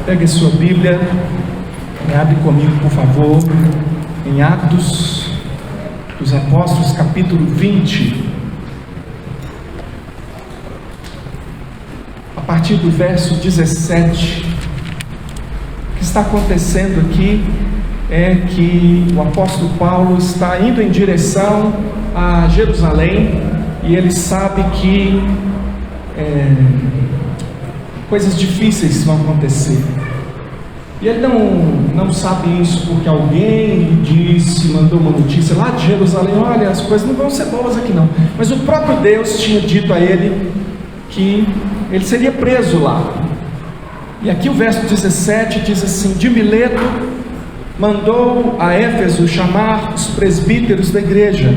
Pegue a sua Bíblia e abre comigo, por favor, em Atos dos Apóstolos, capítulo 20. A partir do verso 17. O que está acontecendo aqui é que o apóstolo Paulo está indo em direção a Jerusalém e ele sabe que coisas difíceis vão acontecer. E ele não sabe isso porque alguém lhe disse, mandou uma notícia lá de Jerusalém: olha, as coisas não vão ser boas aqui não. Mas o próprio Deus tinha dito a ele que ele seria preso lá. E aqui o verso 17 diz assim: de Mileto mandou a Éfeso chamar os presbíteros da igreja.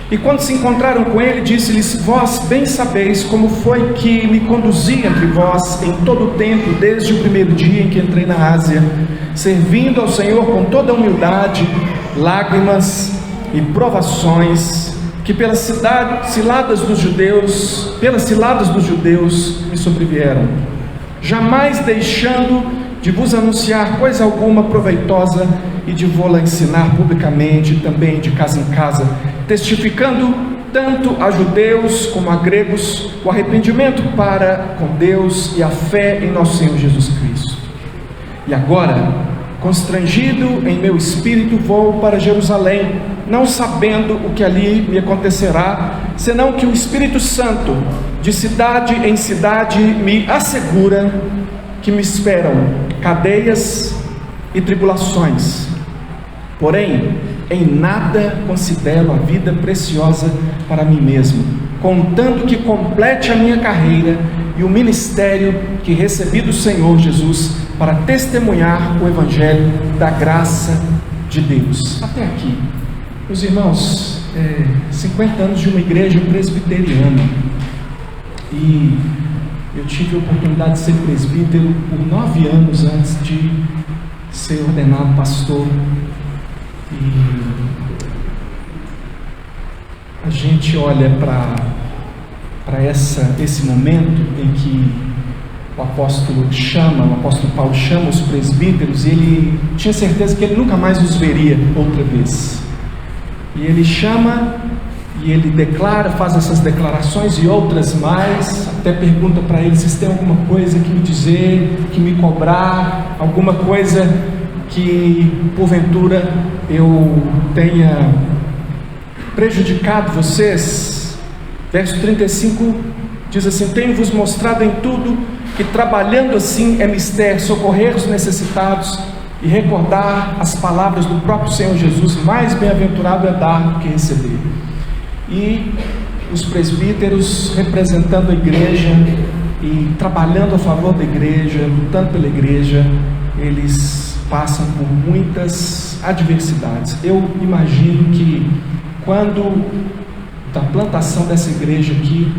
E quando se encontraram com ele, disse-lhes: vós bem sabeis como foi que me conduzi entre vós em todo o tempo, desde o primeiro dia em que entrei na Ásia, servindo ao Senhor com toda a humildade, lágrimas e provações, que pelas ciladas dos judeus me sobrevieram, jamais deixando de vos anunciar coisa alguma proveitosa e de vô-la ensinar publicamente, também de casa em casa, testificando tanto a judeus como a gregos o arrependimento para com Deus e a fé em nosso Senhor Jesus Cristo. E agora, constrangido em meu espírito, vou para Jerusalém, não sabendo o que ali me acontecerá, senão que o Espírito Santo, de cidade em cidade, me assegura que me esperam cadeias e tribulações. Porém, em nada considero a vida preciosa para mim mesmo, contando que complete a minha carreira e o ministério que recebi do Senhor Jesus para testemunhar o Evangelho da graça de Deus. Até aqui, meus irmãos, 50 anos de uma igreja presbiteriana, e eu tive a oportunidade de ser presbítero por 9 anos antes de ser ordenado pastor. E a gente olha para esse momento em que o apóstolo Paulo chama os presbíteros, e ele tinha certeza que ele nunca mais os veria outra vez. E ele chama e ele declara, faz essas declarações e outras mais, até pergunta para eles se tem alguma coisa que me dizer, que me cobrar, alguma coisa que porventura eu tenha prejudicado vocês. Verso 35 diz assim: tenho-vos mostrado em tudo que trabalhando assim é mister socorrer os necessitados e recordar as palavras do próprio Senhor Jesus: mais bem-aventurado é dar do que receber. E os presbíteros, representando a igreja e trabalhando a favor da igreja, lutando pela igreja, eles passam por muitas adversidades. Eu imagino que quando da plantação dessa igreja aqui,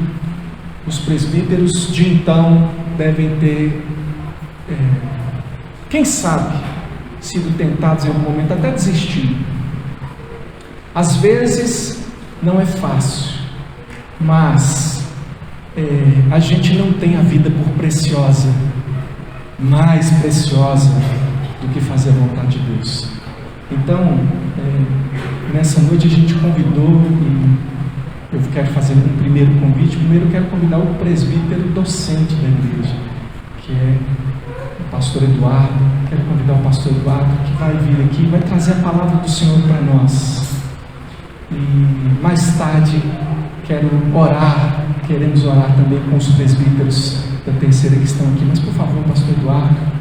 os presbíteros de então devem ter, quem sabe, sido tentados em algum momento até desistir. Às vezes não é fácil, mas a gente não tem a vida por preciosa, mais preciosa do que fazer a vontade de Deus. Então, nessa noite a gente convidou, e eu quero fazer um primeiro convite. Primeiro eu quero convidar o presbítero docente da igreja, que é o pastor Eduardo. Quero convidar o pastor Eduardo, que vai vir aqui e vai trazer a palavra do Senhor para nós. E mais tarde queremos orar também com os presbíteros da terceira que estão aqui. Mas por favor, pastor Eduardo.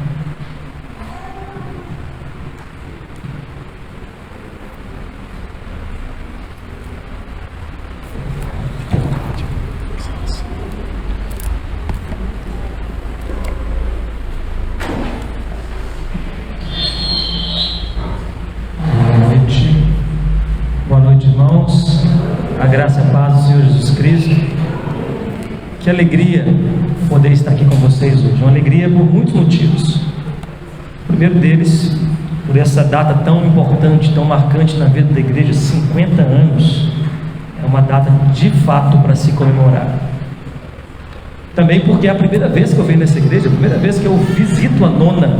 Que alegria poder estar aqui com vocês hoje. Uma alegria por muitos motivos. O primeiro deles, por essa data tão importante, tão marcante na vida da igreja, 50 anos. É uma data de fato para se comemorar. Também porque é a primeira vez que eu venho nessa igreja, a primeira vez que eu visito a nona.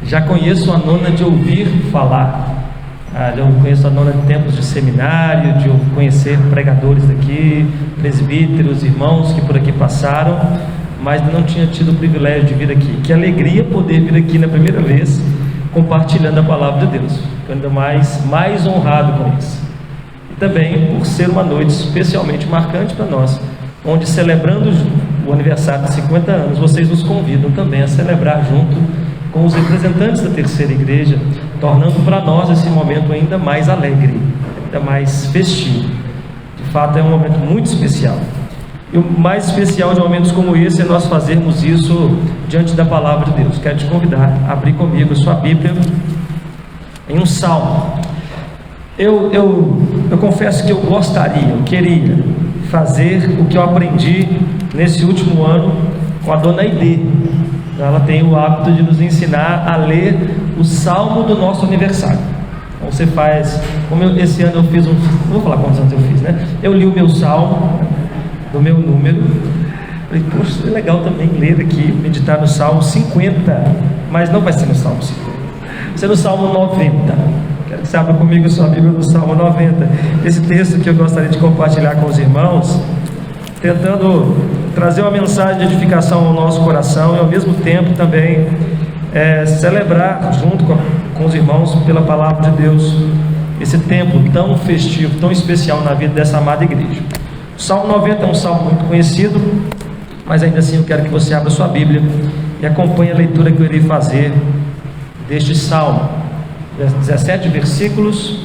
Já conheço a nona de ouvir falar. Eu conheço a nona de tempos de seminário, de conhecer pregadores daqui, presbíteros, irmãos que por aqui passaram, mas não tinha tido o privilégio de vir aqui. Que alegria poder vir aqui na primeira vez, compartilhando a palavra de Deus. Fico ainda mais honrado com isso. E também por ser uma noite especialmente marcante para nós, onde, celebrando o aniversário de 50 anos, vocês nos convidam também a celebrar junto com os representantes da terceira igreja, tornando para nós esse momento ainda mais alegre, ainda mais festivo. De fato é um momento muito especial, e o mais especial de momentos como esse é nós fazermos isso diante da palavra de Deus. Quero te convidar a abrir comigo a sua Bíblia em um salmo. Eu confesso que eu queria fazer o que eu aprendi nesse último ano com a dona Aide. Ela tem o hábito de nos ensinar a ler o salmo do nosso aniversário. Então você faz, esse ano eu fiz não vou falar quantos anos eu fiz, né? Eu li o meu salmo, do meu número. Falei, poxa, é legal também ler aqui, meditar no salmo 50, mas não vai ser no salmo 50, vai ser no salmo 90. Quero que você abra comigo a sua Bíblia no salmo 90. Esse texto que eu gostaria de compartilhar com os irmãos, tentando trazer uma mensagem de edificação ao nosso coração e ao mesmo tempo também celebrar junto com os irmãos pela palavra de Deus esse tempo tão festivo, tão especial na vida dessa amada igreja. O Salmo 90 é um salmo muito conhecido, mas ainda assim eu quero que você abra sua Bíblia e acompanhe a leitura que eu irei fazer deste salmo. 17 versículos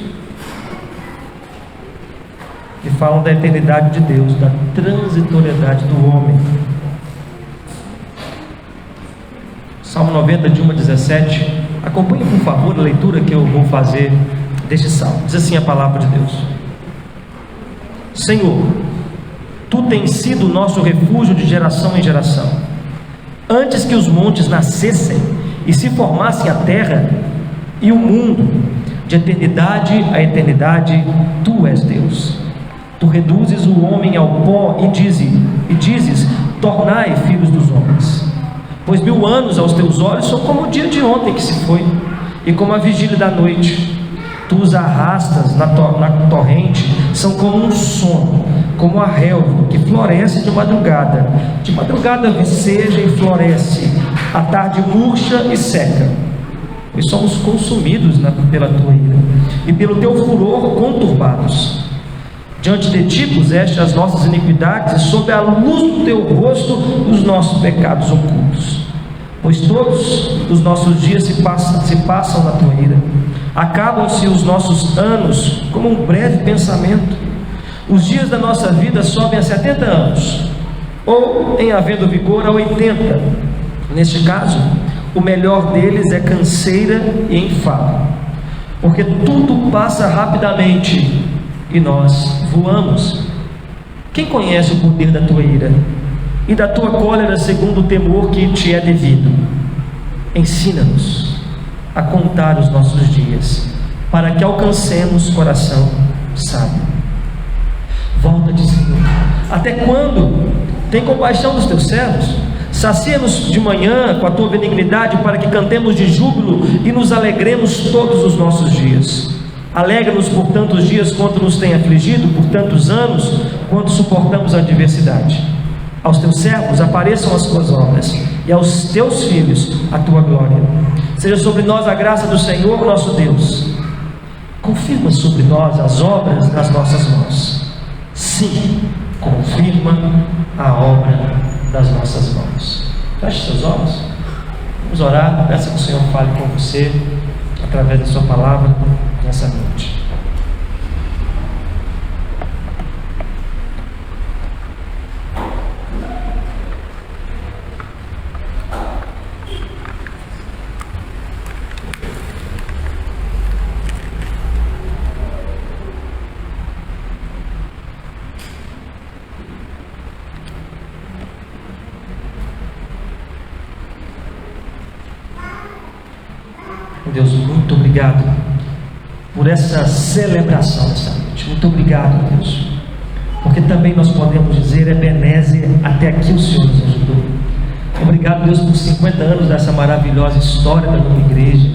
que falam da eternidade de Deus, da transitoriedade do homem. Salmo 90, de 1 a 17. Acompanhe por favor a leitura que eu vou fazer deste salmo. Diz assim a palavra de Deus: Senhor, Tu tens sido o nosso refúgio de geração em geração. Antes que os montes nascessem e se formassem a terra e o mundo, de eternidade a eternidade, Tu és Deus. Tu reduzes o homem ao pó e dizes, tornai filhos dos homens. Pois 1000 anos aos teus olhos são como o dia de ontem que se foi, e como a vigília da noite. Tu os arrastas na torrente, são como um sono, como a relva que floresce de madrugada. De madrugada viceja e floresce, à tarde murcha e seca. Pois somos consumidos pela tua ira, e pelo teu furor conturbados. Diante de ti puseste as nossas iniquidades, e sob a luz do teu rosto os nossos pecados ocultos. Pois todos os nossos dias se passam na tua ira, acabam-se os nossos anos como um breve pensamento. Os dias da nossa vida sobem a 70 anos, ou em havendo vigor a 80. Neste caso, o melhor deles é canseira e enfado, porque tudo passa rapidamente e nós voamos. Quem conhece o poder da tua ira e da tua cólera segundo o temor que te é devido? Ensina-nos a contar os nossos dias, para que alcancemos coração sábio. Volta-te, Senhor. Até quando? Tem compaixão dos teus servos. Sacia-nos de manhã com a tua benignidade, para que cantemos de júbilo e nos alegremos todos os nossos dias. Alegra-nos por tantos dias quanto nos tem afligido, por tantos anos quanto suportamos a adversidade. Aos teus servos apareçam as tuas obras, e aos teus filhos a tua glória. Seja sobre nós a graça do Senhor nosso Deus. Confirma sobre nós as obras das nossas mãos. Sim, confirma a obra das nossas mãos. Feche seus olhos. Vamos orar. Peça que o Senhor fale com você através da sua palavra nessa noite. Deus, muito obrigado por essa celebração dessa noite. Muito obrigado, Deus, porque também nós podemos dizer, Ebenezer, até aqui o Senhor nos ajudou. Obrigado, Deus, por 50 anos dessa maravilhosa história da nova igreja,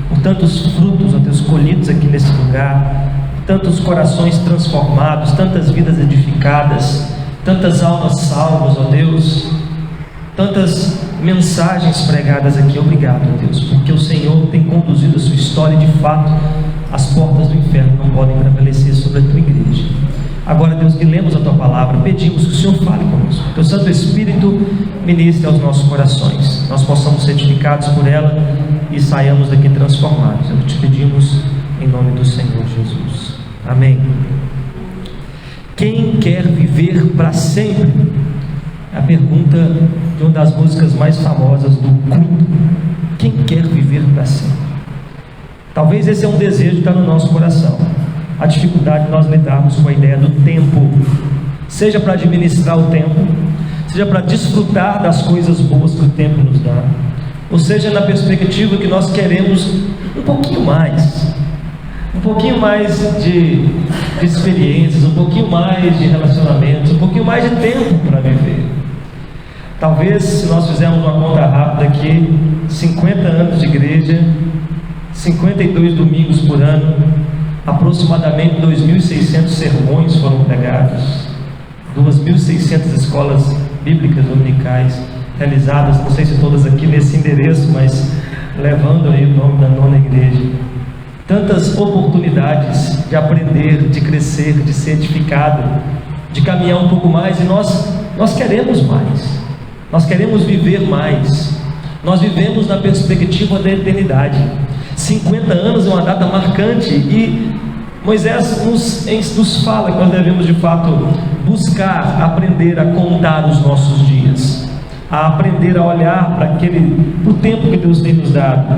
por tantos frutos, ó Deus, colhidos aqui nesse lugar, tantos corações transformados, tantas vidas edificadas, tantas almas salvas, ó Deus, tantas mensagens pregadas aqui. Obrigado, ó Deus, porque o Senhor tem conduzido a sua história e de fato as portas do inferno não podem prevalecer sobre a tua igreja. Agora, Deus, que lemos a tua palavra, pedimos que o Senhor fale conosco, que o Santo Espírito ministre aos nossos corações, nós possamos ser edificados por ela e saiamos daqui transformados. Eu te pedimos em nome do Senhor Jesus. Amém. Quem quer viver para sempre? É a pergunta de uma das músicas mais famosas do culto. Quem quer viver para sempre? Talvez esse é um desejo que está no nosso coração. A dificuldade de nós lidarmos com a ideia do tempo, seja para administrar o tempo, seja para desfrutar das coisas boas que o tempo nos dá, ou seja na perspectiva que nós queremos um pouquinho mais de experiências, um pouquinho mais de relacionamentos, um pouquinho mais de tempo para viver. Talvez, se nós fizermos uma conta rápida aqui, 50 anos de igreja, 52 domingos por ano, aproximadamente 2.600 sermões foram pregados, 2.600 escolas bíblicas dominicais realizadas, não sei se todas aqui nesse endereço, mas levando aí o nome da nona igreja. Tantas oportunidades de aprender, de crescer, de ser edificado, de caminhar um pouco mais, e nós queremos mais, nós queremos viver mais. Nós vivemos na perspectiva da eternidade. 50 anos é uma data marcante, e Moisés nos fala que nós devemos de fato buscar aprender a contar os nossos dias, a aprender a olhar para o tempo que Deus tem nos dado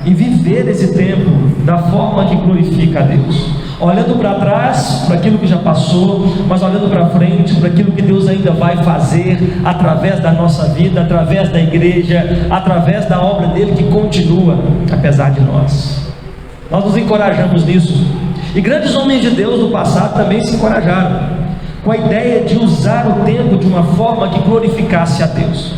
e viver esse tempo da forma que glorifica a Deus, olhando para trás, para aquilo que já passou, mas olhando para frente, para aquilo que Deus ainda vai fazer através da nossa vida, através da igreja, através da obra dele que continua apesar de nós. Nós nos encorajamos nisso, e grandes homens de Deus do passado também se encorajaram com a ideia de usar o tempo de uma forma que glorificasse a Deus.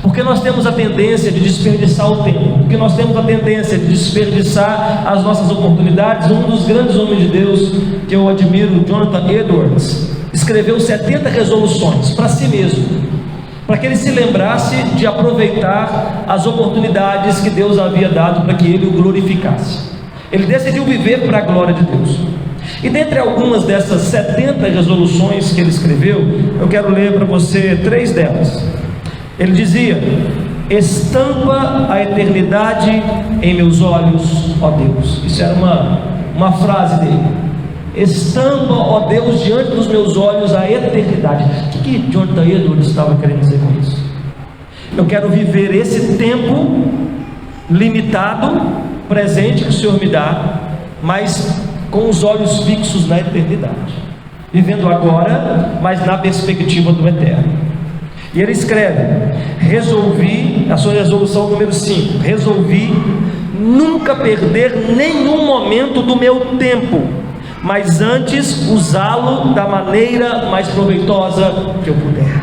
Porque nós temos a tendência de desperdiçar o tempo, porque nós temos a tendência de desperdiçar as nossas oportunidades. Um dos grandes homens de Deus que eu admiro, Jonathan Edwards, escreveu 70 resoluções para si mesmo, para que ele se lembrasse de aproveitar as oportunidades que Deus havia dado para que ele o glorificasse. Ele decidiu viver para a glória de Deus. E dentre algumas dessas 70 resoluções que ele escreveu, eu quero ler para você 3 delas. Ele dizia: estampa a eternidade em meus olhos, ó Deus. Isso era uma frase dele. Estampa, ó Deus, diante dos meus olhos a eternidade. O que Jonathan Edwards estava querendo dizer com isso? Eu quero viver esse tempo limitado, presente, que o Senhor me dá, mas com os olhos fixos na eternidade, vivendo agora, mas na perspectiva do eterno. E ele escreve: resolvi, a sua resolução número 5, resolvi nunca perder nenhum momento do meu tempo, mas antes usá-lo da maneira mais proveitosa que eu puder.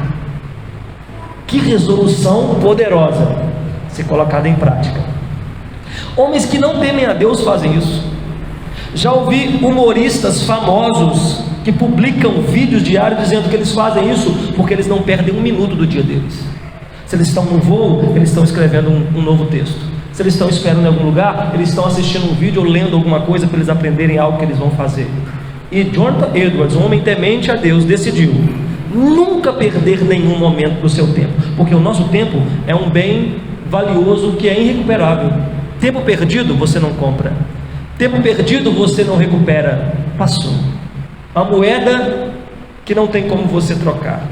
Que resolução poderosa ser colocada em prática. Homens que não temem a Deus fazem isso. Já ouvi humoristas famosos que publicam vídeos diários dizendo que eles fazem isso porque eles não perdem um minuto do dia deles. Se eles estão no voo, eles estão escrevendo um novo texto. Se eles estão esperando em algum lugar, eles estão assistindo um vídeo ou lendo alguma coisa para eles aprenderem algo que eles vão fazer. E Jonathan Edwards, um homem temente a Deus, decidiu nunca perder nenhum momento do seu tempo, porque o nosso tempo é um bem valioso que é irrecuperável. Tempo perdido você não compra, tempo perdido você não recupera, passou. A moeda que não tem como você trocar,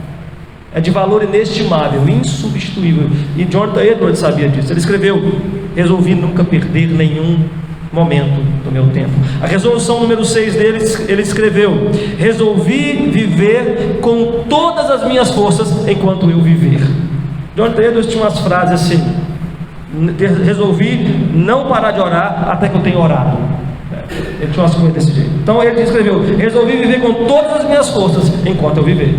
é de valor inestimável, insubstituível. E Jonathan Edwards sabia disso. Ele escreveu: resolvi nunca perder nenhum momento do meu tempo. A resolução número 6 dele, ele escreveu: resolvi viver com todas as minhas forças enquanto eu viver. Jonathan Edwards tinha umas frases assim: resolvi não parar de orar até que eu tenha orado. Ele tinha umas coisas desse jeito. Então ele escreveu: resolvi viver com todas as minhas forças enquanto eu viver.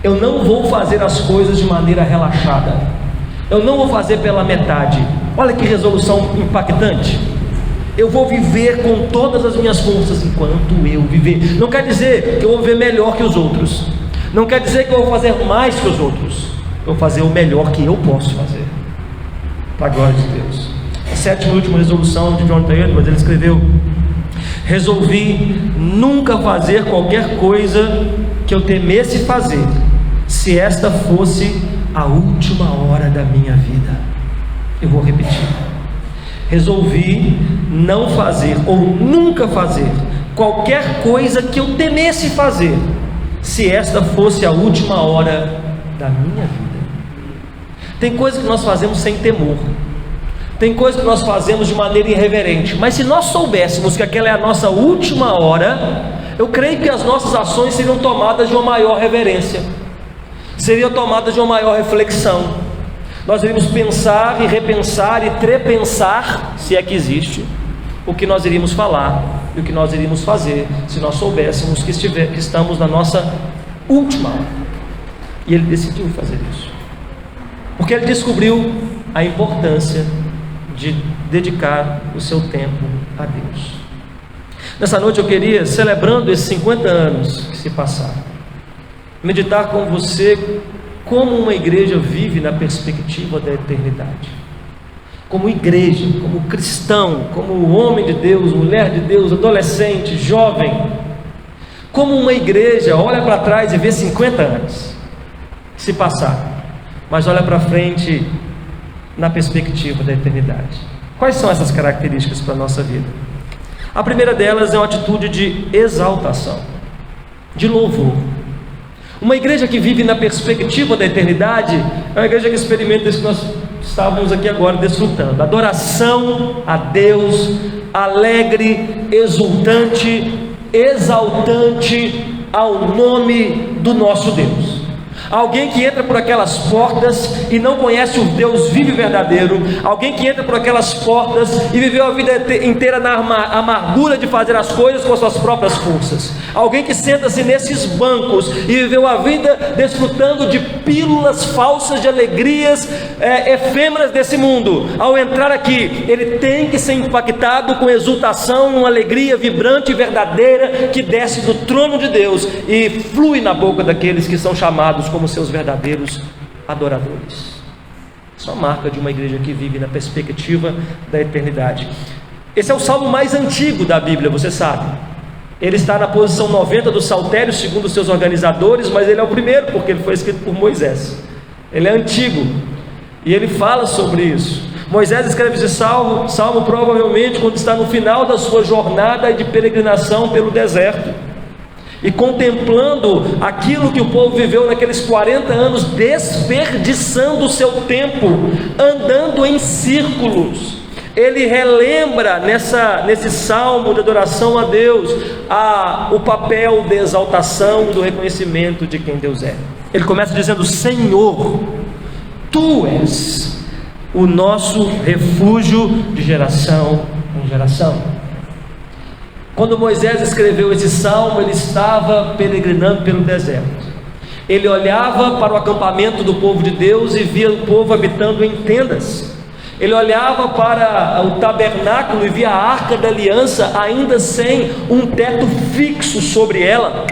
Eu não vou fazer as coisas de maneira relaxada. Eu não vou fazer pela metade. Olha que resolução impactante. Eu vou viver com todas as minhas forças enquanto eu viver. Não quer dizer que eu vou viver melhor que os outros. Não quer dizer que eu vou fazer mais que os outros. Eu vou fazer o melhor que eu posso fazer, para a glória de Deus. A sétima e última resolução de Jonathan Edwards, ele escreveu: resolvi nunca fazer qualquer coisa que eu temesse fazer, se esta fosse a última hora da minha vida. Eu vou repetir: resolvi não fazer ou nunca fazer qualquer coisa que eu temesse fazer, se esta fosse a última hora da minha vida. Tem coisas que nós fazemos sem temor, tem coisas que nós fazemos de maneira irreverente, mas se nós soubéssemos que aquela é a nossa última hora, eu creio que as nossas ações seriam tomadas de uma maior reverência, seriam tomadas de uma maior reflexão. Nós iríamos pensar e repensar e trepensar, se é que existe, o que nós iríamos falar e o que nós iríamos fazer, se nós soubéssemos que estamos na nossa última hora. E ele decidiu fazer isso, porque ele descobriu a importância de dedicar o seu tempo a Deus. Nessa noite eu queria, celebrando esses 50 anos que se passaram, meditar com você como uma igreja vive na perspectiva da eternidade. Como igreja, como cristão, como homem de Deus, mulher de Deus, adolescente, jovem, como uma igreja olha para trás e vê 50 anos que se passaram, mas olha para frente na perspectiva da eternidade. Quais são essas características para a nossa vida? A primeira delas é uma atitude de exaltação, de louvor. Uma igreja que vive na perspectiva da eternidade é uma igreja que experimenta isso que nós estávamos aqui agora desfrutando: adoração a Deus, alegre, exultante, exaltante ao nome do nosso Deus. Alguém que entra por aquelas portas e não conhece o Deus vivo e verdadeiro, alguém que entra por aquelas portas e viveu a vida inteira na amargura de fazer as coisas com as suas próprias forças, alguém que senta-se nesses bancos e viveu a vida desfrutando de pílulas falsas de alegrias efêmeras desse mundo, ao entrar aqui, ele tem que ser impactado com exultação, uma alegria vibrante e verdadeira que desce do trono de Deus e flui na boca daqueles que são chamados como seus verdadeiros adoradores. Isso é uma marca de uma igreja que vive na perspectiva da eternidade. Esse é o salmo mais antigo da Bíblia, você sabe. Ele está na posição 90 do saltério, segundo os seus organizadores, mas ele é o primeiro, porque ele foi escrito por Moisés. Ele é antigo, e ele fala sobre isso. Moisés escreve esse salmo provavelmente quando está no final da sua jornada de peregrinação pelo deserto, e contemplando aquilo que o povo viveu naqueles 40 anos, desperdiçando o seu tempo, andando em círculos. Ele relembra nesse salmo de adoração a Deus, o papel de exaltação, do reconhecimento de quem Deus é. Ele começa dizendo: Senhor, Tu és o nosso refúgio de geração em geração. Quando Moisés escreveu esse salmo, ele estava peregrinando pelo deserto. Ele olhava para o acampamento do povo de Deus e via o povo habitando em tendas. Ele olhava para o tabernáculo e via a arca da aliança ainda sem um teto fixo sobre ela.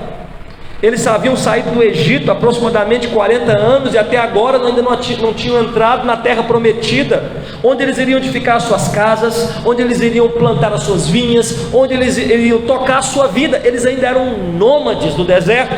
Eles haviam saído do Egito há aproximadamente 40 anos e até agora ainda não tinham entrado na terra prometida, onde eles iriam edificar as suas casas, onde eles iriam plantar as suas vinhas, onde eles iriam tocar a sua vida. Eles ainda eram nômades do deserto.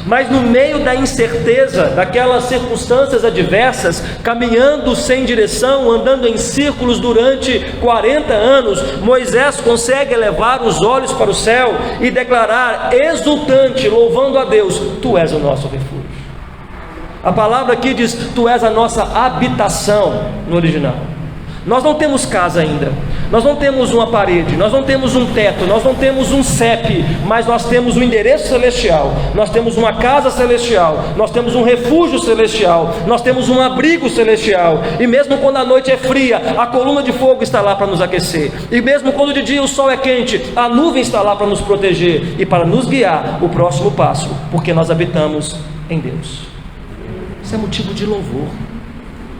Mas no meio da incerteza, daquelas circunstâncias adversas, caminhando sem direção, andando em círculos durante 40 anos, Moisés consegue elevar os olhos para o céu e declarar exultante, louvando a Deus: Tu és o nosso refúgio. A palavra aqui diz: Tu és a nossa habitação, no original. Nós não temos casa ainda, Nós não temos uma parede, nós não temos um teto, nós não temos um CEP, mas nós temos um endereço celestial, nós temos uma casa celestial, nós temos um refúgio celestial, nós temos um abrigo celestial. E mesmo quando a noite é fria, a coluna de fogo está lá para nos aquecer. E mesmo quando de dia o sol é quente, a nuvem está lá para nos proteger e para nos guiar o próximo passo, porque nós habitamos em Deus. Isso é motivo de louvor,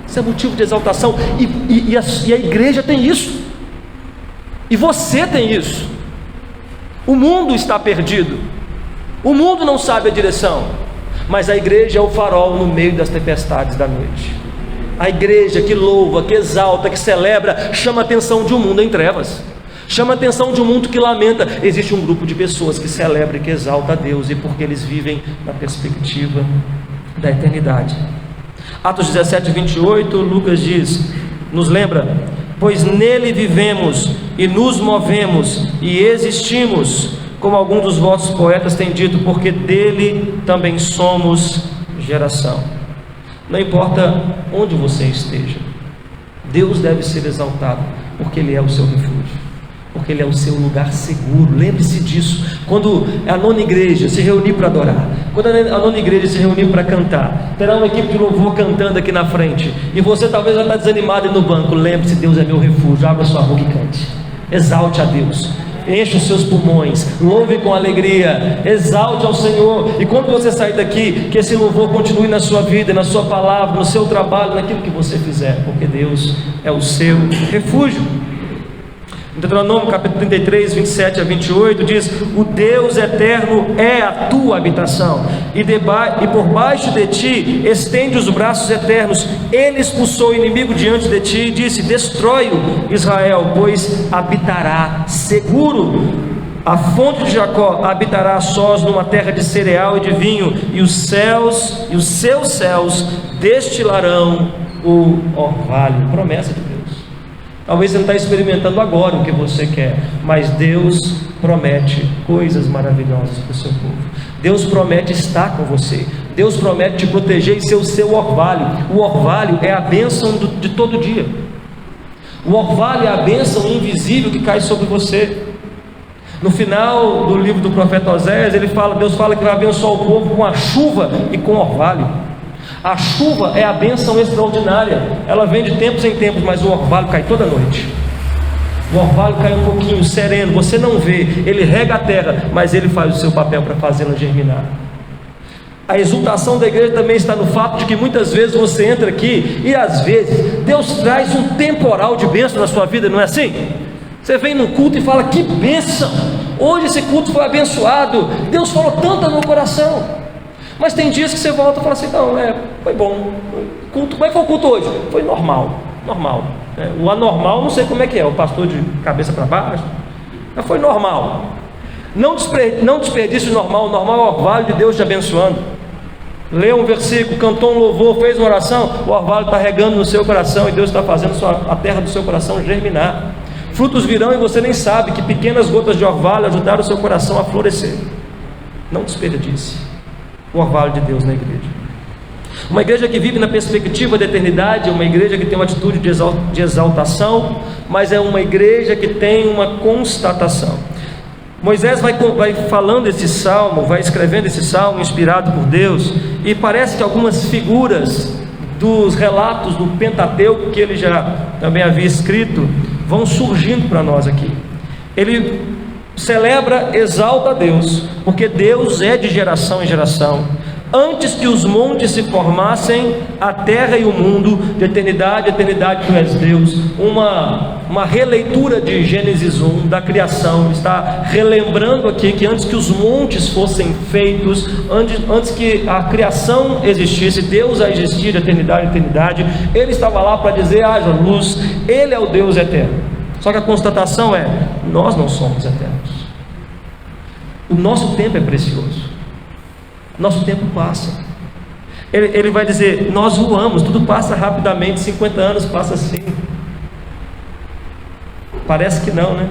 isso é motivo de exaltação. E a igreja tem isso. E você tem isso. O mundo está perdido, o mundo não sabe a direção, mas a igreja é o farol no meio das tempestades da noite. A igreja que louva, que exalta, que celebra, chama a atenção de um mundo em trevas, chama a atenção de um mundo que lamenta. Existe um grupo de pessoas que celebra e que exalta a Deus, e porque eles vivem na perspectiva da eternidade. Atos 17, 28, Lucas diz, nos lembra: pois nele vivemos e nos movemos e existimos, como alguns dos vossos poetas têm dito, porque dele também somos geração. Não importa onde você esteja, Deus deve ser exaltado, porque Ele é o seu refúgio, porque Ele é o seu lugar seguro. Lembre-se disso. Quando a nona igreja se reunir para adorar, quando a nona igreja se reunir para cantar, terá uma equipe de louvor cantando aqui na frente, e você talvez já está desanimado no banco. Lembre-se: Deus é meu refúgio. Abra sua boca e cante, exalte a Deus, enche os seus pulmões, louve com alegria, exalte ao Senhor. E quando você sair daqui, que esse louvor continue na sua vida, na sua palavra, no seu trabalho, naquilo que você fizer, porque Deus é o seu refúgio. Em Deuteronômio capítulo 33, 27 a 28 diz: o Deus eterno é a tua habitação, e por baixo de ti estende os braços eternos. Ele expulsou o inimigo diante de ti e disse: destrói-o, Israel, pois habitará seguro. A fonte de Jacó habitará sós numa terra de cereal e de vinho, e os céus e os seus céus destilarão o orvalho. Promessa de Deus. Talvez você não está experimentando agora o que você quer, mas Deus promete coisas maravilhosas para o seu povo. Deus promete estar com você, Deus promete te proteger e ser o seu orvalho. O orvalho é a bênção de todo dia. O orvalho é a bênção invisível que cai sobre você. No final do livro do profeta Oséias, Deus fala que vai abençoar o povo com a chuva e com o orvalho. A chuva é a bênção extraordinária, ela vem de tempos em tempos, mas o orvalho cai toda noite. O orvalho cai um pouquinho sereno, você não vê, ele rega a terra, mas ele faz o seu papel para fazê-la germinar. A exultação da igreja também está no fato de que muitas vezes você entra aqui e às vezes Deus traz um temporal de bênção na sua vida, não é assim? Você vem no culto e fala: que bênção, hoje esse culto foi abençoado, Deus falou tanto no meu coração. Mas tem dias que você volta e fala assim: não, foi bom. Culto, como é que foi o culto hoje? Foi normal. O anormal, não sei como é que é, o pastor de cabeça para baixo. Mas foi normal. Não desperdice o normal. O normal é o orvalho de Deus te abençoando. Leu um versículo, cantou um louvor, fez uma oração, o orvalho está regando no seu coração, e Deus está fazendo a terra do seu coração germinar. Frutos virão e você nem sabe que pequenas gotas de orvalho ajudaram o seu coração a florescer. Não desperdice o orvalho de Deus na igreja. Uma igreja que vive na perspectiva da eternidade é uma igreja que tem uma atitude de exaltação, mas é uma igreja que tem uma constatação. Moisés vai falando esse salmo, vai escrevendo esse salmo inspirado por Deus, e parece que algumas figuras dos relatos do Pentateuco que ele já também havia escrito vão surgindo para nós aqui. Ele celebra, exalta a Deus, porque Deus é de geração em geração. Antes que os montes se formassem, a terra e o mundo, de eternidade a eternidade tu és Deus. Uma releitura de Gênesis 1, da criação, está relembrando aqui que antes que os montes fossem feitos, antes que a criação existisse, Deus já existia de eternidade a eternidade. Ele estava lá para dizer: haja luz. Ele é o Deus eterno. Só que a constatação é: nós não somos eternos. O nosso tempo é precioso, nosso tempo passa. Ele vai dizer: nós voamos, tudo passa rapidamente, 50 anos passa assim. Parece que não, né?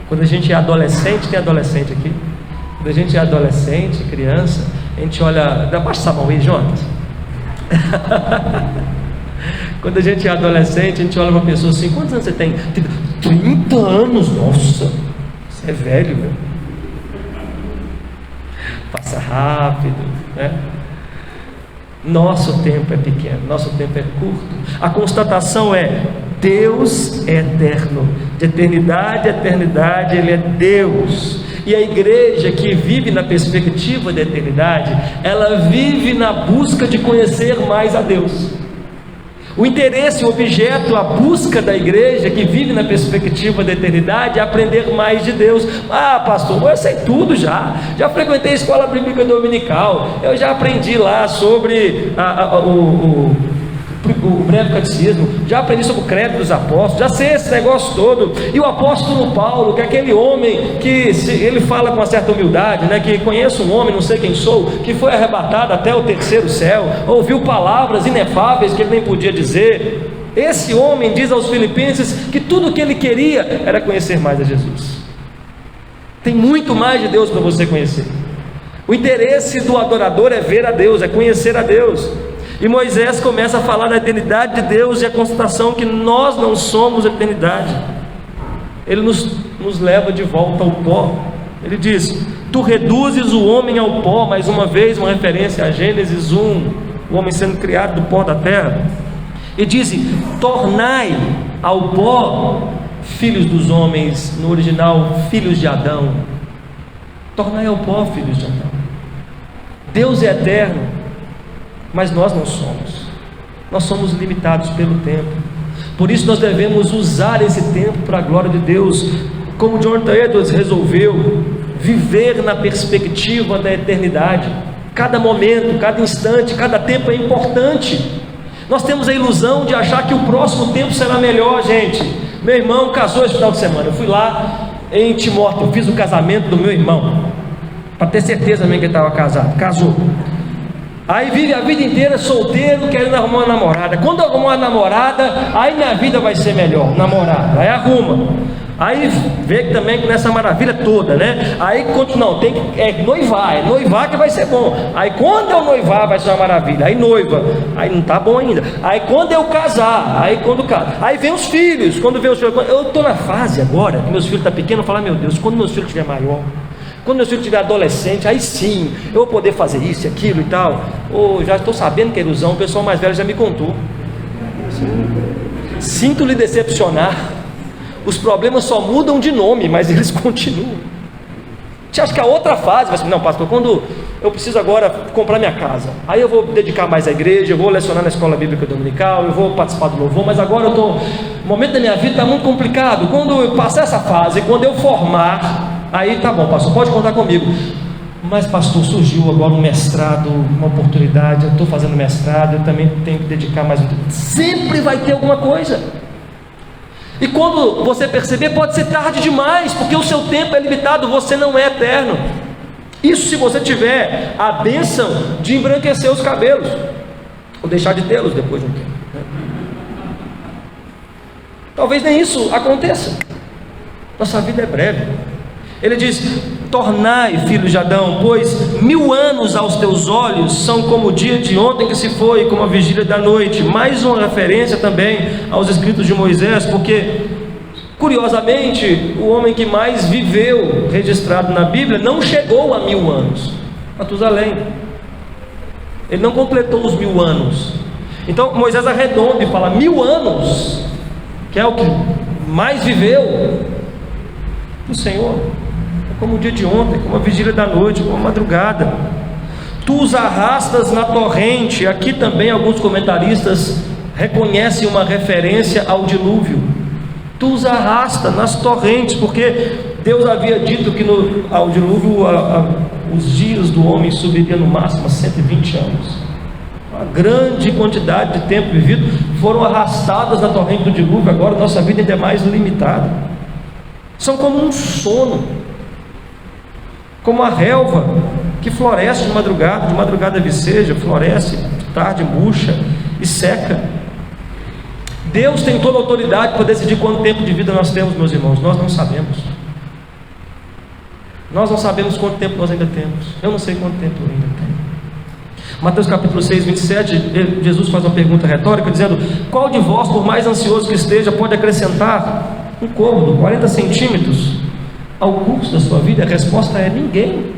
Quando a gente é adolescente, tem adolescente aqui? Quando a gente é adolescente, criança, a gente olha... Baixa essa mão aí, Jonas. Quando a gente é adolescente, a gente olha uma pessoa assim: quantos anos você tem? 30 anos, nossa, você é velho, velho. Passa rápido, né? Nosso tempo é pequeno, nosso tempo é curto. A constatação é: Deus é eterno, de eternidade a eternidade Ele é Deus. E a igreja que vive na perspectiva da eternidade, ela vive na busca de conhecer mais a Deus. O interesse, o objeto, a busca da igreja que vive na perspectiva da eternidade é aprender mais de Deus. Ah, pastor, eu sei tudo já frequentei a escola bíblica dominical, eu já aprendi lá sobre o breve catecismo, já aprendi sobre o credo dos apóstolos, já sei esse negócio todo. E o apóstolo Paulo, que é aquele homem que ele fala com uma certa humildade, né, que conheço um homem, não sei quem sou, que foi arrebatado até o terceiro céu, ouviu palavras inefáveis que ele nem podia dizer. Esse homem diz aos filipenses que tudo o que ele queria era conhecer mais a Jesus. Tem muito mais de Deus para você conhecer. O interesse do adorador é ver a Deus, é conhecer a Deus. E Moisés começa a falar da eternidade de Deus e a constatação que nós não somos eternidade. Ele nos leva de volta ao pó. Ele diz: tu reduzes o homem ao pó. Mais uma vez uma referência a Gênesis 1, o homem sendo criado do pó da terra. E diz: tornai ao pó filhos dos homens, no original filhos de Adão. Tornai ao pó filhos de Adão. Deus é eterno, mas nós não somos. Nós somos limitados pelo tempo. Por isso nós devemos usar esse tempo para a glória de Deus. Como Jonathan Edwards resolveu viver na perspectiva da eternidade. Cada momento, cada instante, cada tempo é importante. Nós temos a ilusão de achar que o próximo tempo será melhor, gente. Meu irmão casou esse final de semana. Eu fui lá em Timóteo, eu fiz o casamento do meu irmão, para ter certeza também que ele estava casado. Casou. Aí vive a vida inteira solteiro, querendo arrumar uma namorada. Quando arrumar uma namorada, aí minha vida vai ser melhor. Namorada, aí arruma. Aí vê que também nessa maravilha toda, né? Aí continua, tem que noivar que vai ser bom. Aí quando eu noivar vai ser uma maravilha. Aí noiva, aí não tá bom ainda. Aí quando eu casar, aí vem os filhos. Quando vem os filhos, eu estou na fase agora que meus filhos estão pequenos, eu falo: meu Deus, quando meus filhos estiver maior, quando meu filho estiver adolescente, aí sim, eu vou poder fazer isso e aquilo e tal. Já estou sabendo que é ilusão, o pessoal mais velho já me contou. Sinto lhe decepcionar. Os problemas só mudam de nome, mas eles continuam. Você acha que a outra fase vai ser: não, pastor, quando eu preciso agora comprar minha casa, aí eu vou dedicar mais à igreja, eu vou lecionar na escola bíblica dominical, eu vou participar do louvor, mas agora o momento da minha vida está muito complicado. Quando eu passar essa fase, quando eu formar, aí tá bom, pastor, pode contar comigo. Mas pastor, surgiu agora um mestrado, uma oportunidade, eu estou fazendo mestrado, eu também tenho que dedicar mais um tempo. Sempre vai ter alguma coisa. E quando você perceber, pode ser tarde demais, porque o seu tempo é limitado, você não é eterno. Isso se você tiver a bênção de embranquecer os cabelos, ou deixar de tê-los depois de um tempo, né? Talvez nem isso aconteça. Nossa vida é breve. Ele diz: tornai, filhos de Adão, pois 1000 anos aos teus olhos são como o dia de ontem que se foi, como a vigília da noite. Mais uma referência também aos escritos de Moisés, porque curiosamente o homem que mais viveu registrado na Bíblia não chegou a 1000 anos, Matusalém. Ele não completou os 1000 anos. Então Moisés arredonda e fala: 1000 anos, que é o que mais viveu o Senhor. Como o dia de ontem, como a vigília da noite, como a madrugada. Tu os arrastas na torrente. Aqui também alguns comentaristas reconhecem uma referência ao dilúvio. Tu os arrasta nas torrentes, porque Deus havia dito que ao dilúvio os dias do homem subiriam no máximo a 120 anos. Uma grande quantidade de tempo vivido foram arrastadas na torrente do dilúvio. Agora nossa vida ainda é mais limitada. São como um sono, como a relva que floresce de madrugada viceja, floresce, de tarde murcha e seca. Deus tem toda a autoridade para decidir quanto tempo de vida nós temos, meus irmãos. Nós não sabemos. Nós não sabemos quanto tempo nós ainda temos. Eu não sei quanto tempo eu ainda tenho. Mateus capítulo 6, 27, Jesus faz uma pergunta retórica, dizendo: qual de vós, por mais ansioso que esteja, pode acrescentar um cômodo, 40 centímetros, ao curso da sua vida? A resposta é ninguém.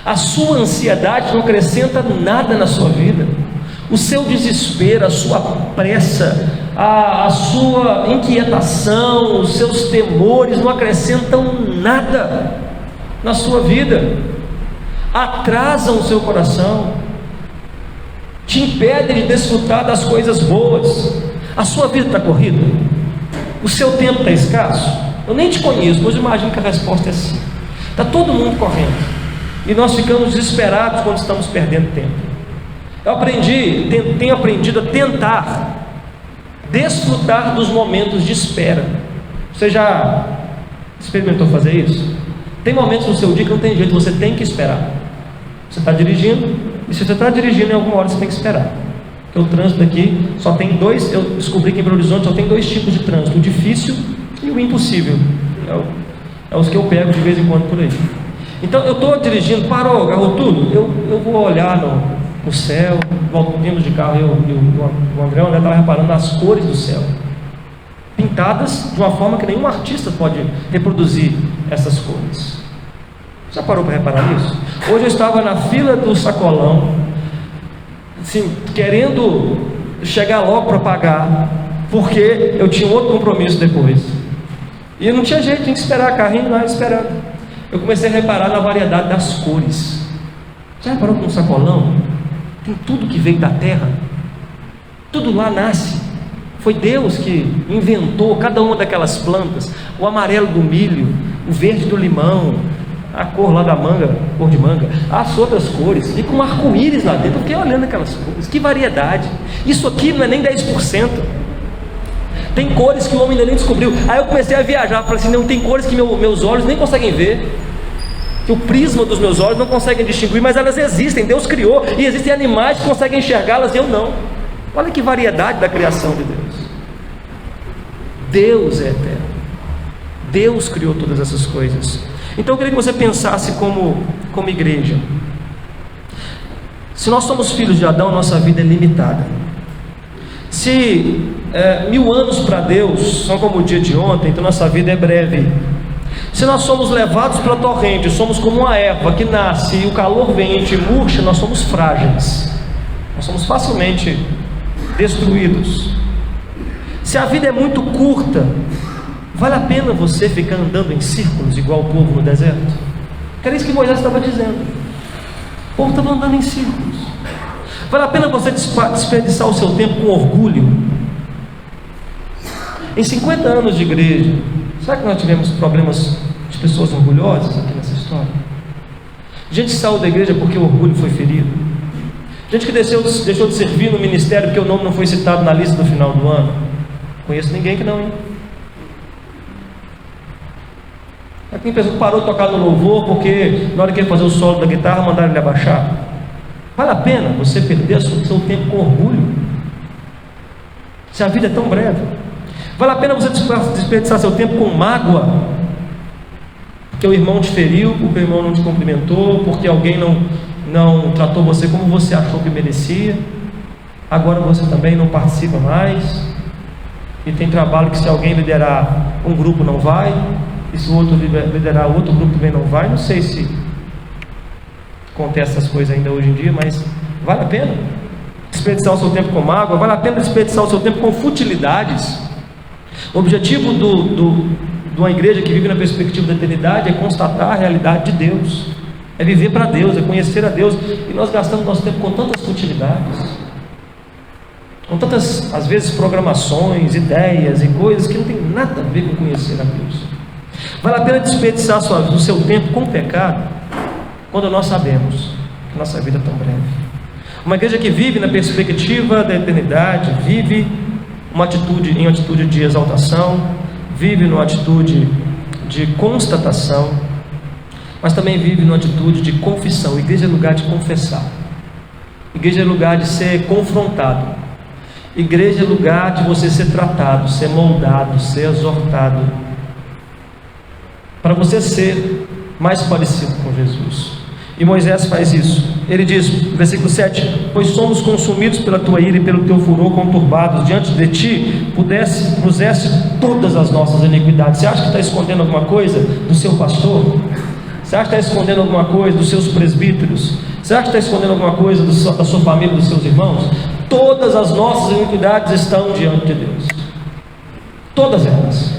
A sua ansiedade não acrescenta nada na sua vida. O seu desespero, a sua pressa, a sua inquietação, os seus temores não acrescentam nada na sua vida. Atrasam o seu coração, te impedem de desfrutar das coisas boas. A sua vida está corrida? O seu tempo está escasso? Eu nem te conheço, mas imagino que a resposta é sim. Está todo mundo correndo e nós ficamos desesperados quando estamos perdendo tempo. Eu tenho aprendido a tentar desfrutar dos momentos de espera. Você já experimentou fazer isso? Tem momentos no seu dia que não tem jeito, você tem que esperar. Você está dirigindo, e se você está dirigindo, em alguma hora você tem que esperar. Porque o trânsito aqui só tem dois. Eu descobri que em Belo Horizonte só tem dois tipos de trânsito: o difícil e o impossível. É os que eu pego de vez em quando por aí. Então eu estou dirigindo, parou, agarrou tudo. Eu vou olhar no céu, vindo de carro, o André estava reparando nas cores do céu, pintadas de uma forma que nenhum artista pode reproduzir essas cores. Já parou para reparar nisso? Hoje eu estava na fila do sacolão, assim, querendo chegar logo para pagar, porque eu tinha outro compromisso depois, e não tinha jeito, tinha que esperar, carrinho lá esperando. Eu comecei a reparar na variedade das cores. Já reparou que no sacolão tem tudo que veio da terra? Tudo lá nasce. Foi Deus que inventou cada uma daquelas plantas. O amarelo do milho, o verde do limão, a cor lá da manga, cor de manga, as outras cores, e com arco-íris lá dentro. Eu fiquei olhando aquelas cores, que variedade. Isso aqui não é nem 10%. Tem cores que o homem ainda nem descobriu. Aí eu comecei a viajar, falei assim, não, tem cores que meus olhos nem conseguem ver, que o prisma dos meus olhos não conseguem distinguir, mas elas existem, Deus criou, e existem animais que conseguem enxergá-las, eu não. Olha que variedade da criação de Deus. Deus é eterno, Deus criou todas essas coisas. Então eu queria que você pensasse como igreja. Se nós somos filhos de Adão, nossa vida é limitada. Se 1000 anos para Deus são como o dia de ontem, então nossa vida é breve. Se nós somos levados pela torrente, somos como uma erva que nasce e o calor vem e a gente murcha, nós somos frágeis, nós somos facilmente destruídos. Se a vida é muito curta, vale a pena você ficar andando em círculos igual o povo no deserto? Era isso que Moisés estava dizendo. O povo estava andando em círculos. Vale a pena você desperdiçar o seu tempo com orgulho? Em 50 anos de igreja, será que nós tivemos problemas de pessoas orgulhosas aqui nessa história? Gente que saiu da igreja porque o orgulho foi ferido. Gente que deixou de servir no ministério porque o nome não foi citado na lista do final do ano. Conheço ninguém que não, hein? Tem pessoa que parou de tocar no louvor porque na hora que ele fazer o solo da guitarra mandaram ele abaixar. Vale a pena você perder o seu tempo com orgulho? Se a vida é tão breve. Vale a pena você desperdiçar seu tempo com mágoa, porque o irmão te feriu, porque o irmão não te cumprimentou, porque alguém não tratou você como você achou que merecia. Agora você também não participa mais, e tem trabalho que se alguém liderar um grupo não vai, e se o outro liderar outro grupo também não vai. Não sei se acontece essas coisas ainda hoje em dia, mas vale a pena desperdiçar o seu tempo com mágoa? Vale a pena desperdiçar o seu tempo com futilidades? O objetivo de uma igreja que vive na perspectiva da eternidade é constatar a realidade de Deus, é viver para Deus, é conhecer a Deus, e nós gastamos nosso tempo com tantas futilidades, com tantas, às vezes, programações, ideias e coisas que não tem nada a ver com conhecer a Deus. Vale a pena desperdiçar o seu tempo com pecado, quando nós sabemos que nossa vida é tão breve? Uma igreja que vive na perspectiva da eternidade, vive em atitude de exaltação, vive numa atitude de constatação, mas também vive numa atitude de confissão. Igreja é lugar de confessar, igreja é lugar de ser confrontado, igreja é lugar de você ser tratado, ser moldado, ser exortado, para você ser mais parecido com Jesus. E Moisés faz isso. Ele diz, versículo 7: pois somos consumidos pela tua ira e pelo teu furor conturbados. Diante de ti puseste todas as nossas iniquidades. Você acha que está escondendo alguma coisa do seu pastor? Você acha que está escondendo alguma coisa dos seus presbíteros? Você acha que está escondendo alguma coisa da sua família, dos seus irmãos? Todas as nossas iniquidades estão diante de Deus. Todas elas.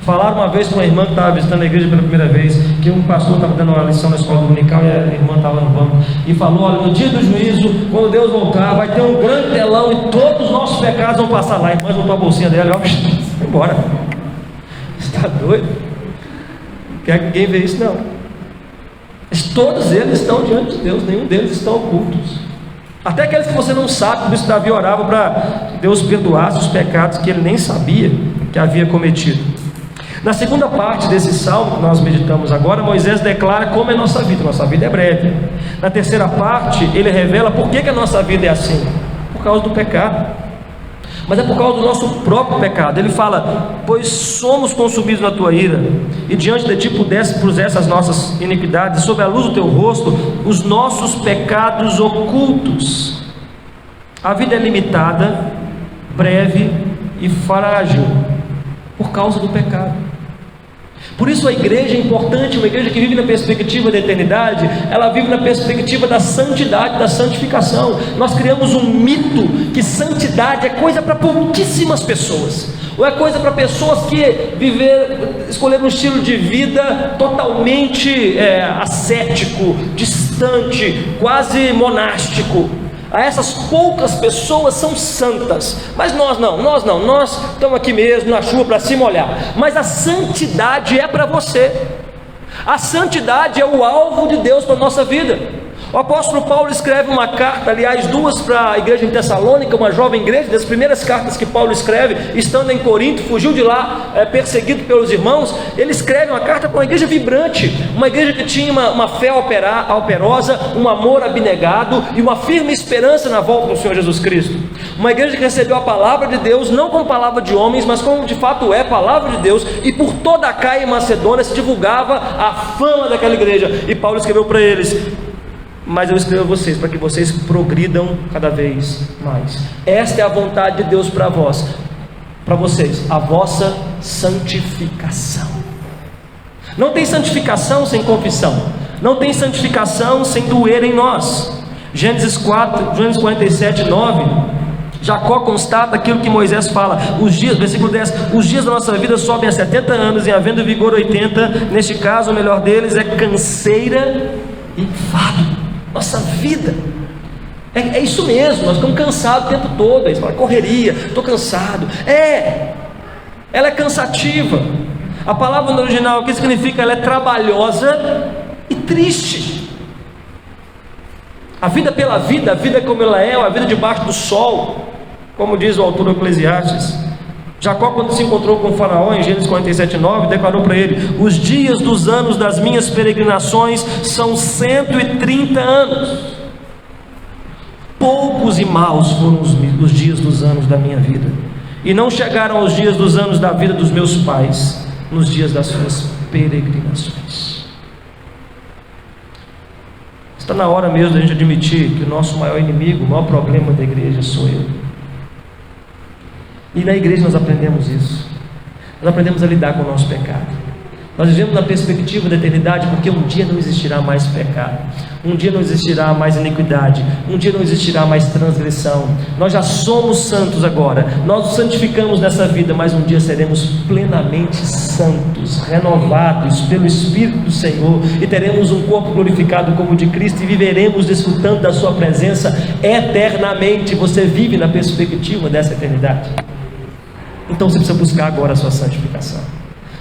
Falaram uma vez com uma irmã que estava visitando a igreja pela primeira vez, que um pastor estava dando uma lição na escola dominical e a irmã estava no banco, e falou: olha, no dia do juízo, quando Deus voltar, vai ter um grande telão e todos os nossos pecados vão passar lá. A irmã juntou a bolsinha dela e foi embora. Você está doido? Quer que ninguém veja isso? Não. Mas todos eles estão diante de Deus, nenhum deles estão ocultos. Até aqueles que você não sabe. Por isso Davi orava para Deus perdoasse os pecados que ele nem sabia que havia cometido. Na segunda parte desse salmo que nós meditamos agora, Moisés declara como é a nossa vida. Nossa vida é breve. Na terceira parte, ele revela por que a nossa vida é assim. Por causa do pecado. Mas é por causa do nosso próprio pecado. Ele fala: pois somos consumidos na tua ira, e diante de ti puseste as nossas iniquidades, sob a luz do teu rosto, os nossos pecados ocultos. A vida é limitada, breve e frágil, por causa do pecado. Por isso a igreja é importante. Uma igreja que vive na perspectiva da eternidade, ela vive na perspectiva da santidade, da santificação. Nós criamos um mito que santidade é coisa para pouquíssimas pessoas, ou é coisa para pessoas que escolheram um estilo de vida totalmente ascético, distante, quase monástico. A essas poucas pessoas são santas, mas nós não, nós estamos aqui mesmo na chuva para se molhar. Mas a santidade é para você. A santidade é o alvo de Deus para a nossa vida. O apóstolo Paulo escreve uma carta, aliás duas, para a igreja em Tessalônica, uma jovem igreja, das primeiras cartas que Paulo escreve, estando em Corinto, fugiu de lá, perseguido pelos irmãos. Ele escreve uma carta para uma igreja vibrante, uma igreja que tinha uma fé operosa, um amor abnegado e uma firme esperança na volta do Senhor Jesus Cristo. Uma igreja que recebeu a palavra de Deus, não como palavra de homens, mas como de fato é palavra de Deus, e por toda a Caia e Macedônia se divulgava a fama daquela igreja. E Paulo escreveu para eles: mas eu escrevo a vocês para que vocês progridam cada vez mais. Esta é a vontade de Deus para vocês, a vossa santificação. Não tem santificação sem confissão, não tem santificação sem doer em nós. Gênesis 47, 9, Jacó constata aquilo que Moisés fala, versículo 10: os dias da nossa vida sobem a 70 anos, e havendo vigor 80, neste caso o melhor deles é canseira e enfado. Nossa vida é isso mesmo. Nós ficamos cansados o tempo todo. Aí você fala: correria, estou cansado. Ela é cansativa. A palavra no original, o que significa? Ela é trabalhosa e triste. A vida pela vida, a vida como ela é, a vida debaixo do sol, como diz o autor do Eclesiastes. Jacó, quando se encontrou com o faraó em Gênesis 47, 9, declarou para ele: os dias dos anos das minhas peregrinações são 130 anos. Poucos e maus foram os dias dos anos da minha vida, e não chegaram aos dias dos anos da vida dos meus pais, nos dias das suas peregrinações. Está na hora mesmo da gente admitir que o nosso maior inimigo, o maior problema da igreja sou eu. E na igreja nós aprendemos isso. Nós aprendemos a lidar com o nosso pecado. Nós vivemos na perspectiva da eternidade, porque um dia não existirá mais pecado, um dia não existirá mais iniquidade, um dia não existirá mais transgressão. Nós já somos santos agora, nós nos santificamos nessa vida, mas um dia seremos plenamente santos, renovados pelo Espírito do Senhor, e teremos um corpo glorificado como o de Cristo, e viveremos desfrutando da sua presença eternamente. Você vive na perspectiva dessa eternidade? Então você precisa buscar agora a sua santificação.